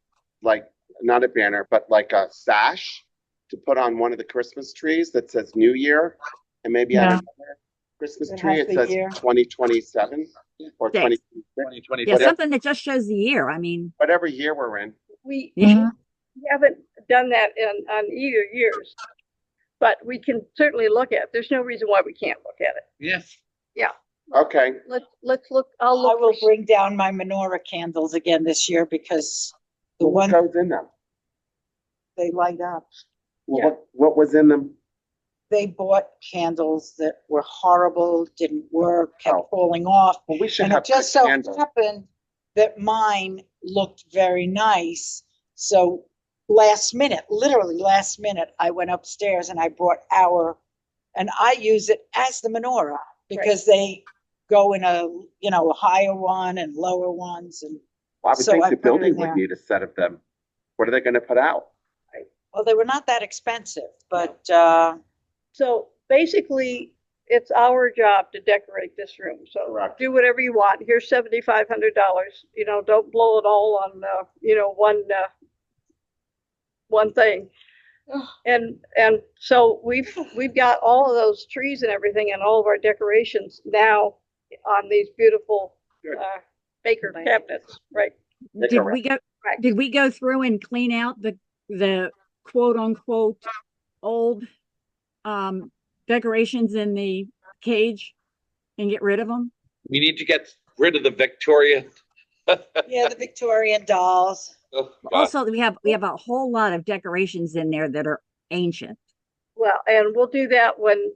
like, not a banner, but like a sash to put on one of the Christmas trees that says New Year, and maybe on Yeah. another Christmas That tree, has it the says year. 2027 or Six. 2026, 2026. Yeah, something that just shows the year. I mean, whatever year we're in. We Mhm. haven't done that on either years, but we can certainly look at it. There's no reason why we can't look at it. Yes. Okay, Let's look, I'll I look will for, bring down my menorah candles again this year because the what one goes in them? they light up. Well, Yeah. what was in them? They bought candles that were horrible, didn't work, Oh. kept falling off. Well, we should And have it just good so candles. happened that mine looked very nice. So last minute, literally last minute, I went upstairs and I brought and I use it as the menorah because they go in a higher one and lower ones. And Well, I would so think I the put it in building would there. need a set of them. What are they gonna put out? well, they were not that expensive, but so basically, it's our job to decorate this room. So Correct. do whatever you want. Here's $7,500. Don't blow it all on, one thing. And so we've got all of those trees and everything and all of our decorations now on these beautiful Good. baker Right. cabinets, right? Make did a we go, Right. did we go through and clean out the quote unquote old decorations in the cage and get rid of them? We need to get rid of the Victorian. yeah, the Victorian dolls. Oh, God. Also, we have a whole lot of decorations in there that are ancient. Well, and we'll do that when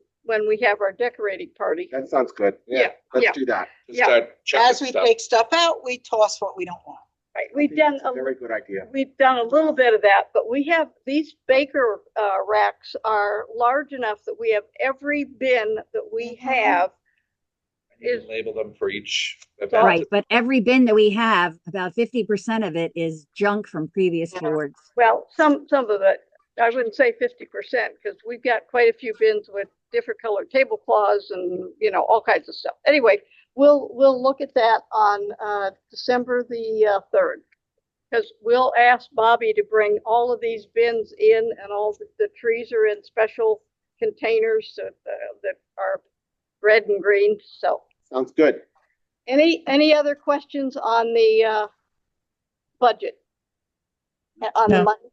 we have our decorating party. That sounds good. Yeah, Let's yeah. do that. Just yeah. start chucking As we stuff. take stuff out, we toss what we don't want. Right, I think that's a a very good idea. we've done a little bit of that, but we have, these baker racks are large enough that we have every bin that we have You is, can label them for each event. Right, but every bin that we have, about 50% of it is junk from previous boards. well, some of it, I wouldn't say 50%, because we've got quite a few bins with different colored tablecloths and, all kinds of stuff. Anyway, we'll look at that on, December the 3rd. Because we'll ask Bobby to bring all of these bins in, and all the trees are in special containers that are red and green, so. Sounds good. Any other questions on the, budget? On the No. money?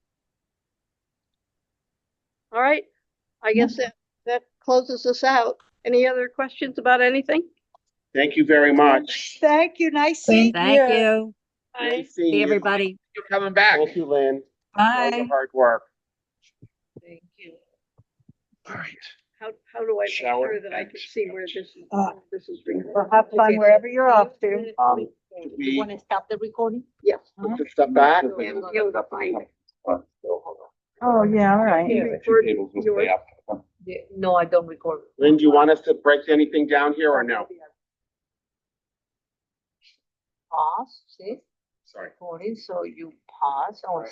All right, I guess that closes us out. Any other questions about anything? Thank you very much. Thank you, nice seeing Thank you. Thank you. Nice seeing See you. everybody. You're coming back. Thank you, Lynn, for all Bye. your hard work. Thank you. All right. How do I make Shower sure that I and can see where this is, Ah. this is recorded? Well, have fun wherever you're off to. Should You we want to stop the recording? Yes. put this stuff back? Yoga find it. Oh, yeah, all right. Yeah. Two tables will stay up. No, I don't record. Lynn, do you want us to break anything down here or no? Pause, see, Sorry. recording, so you pause or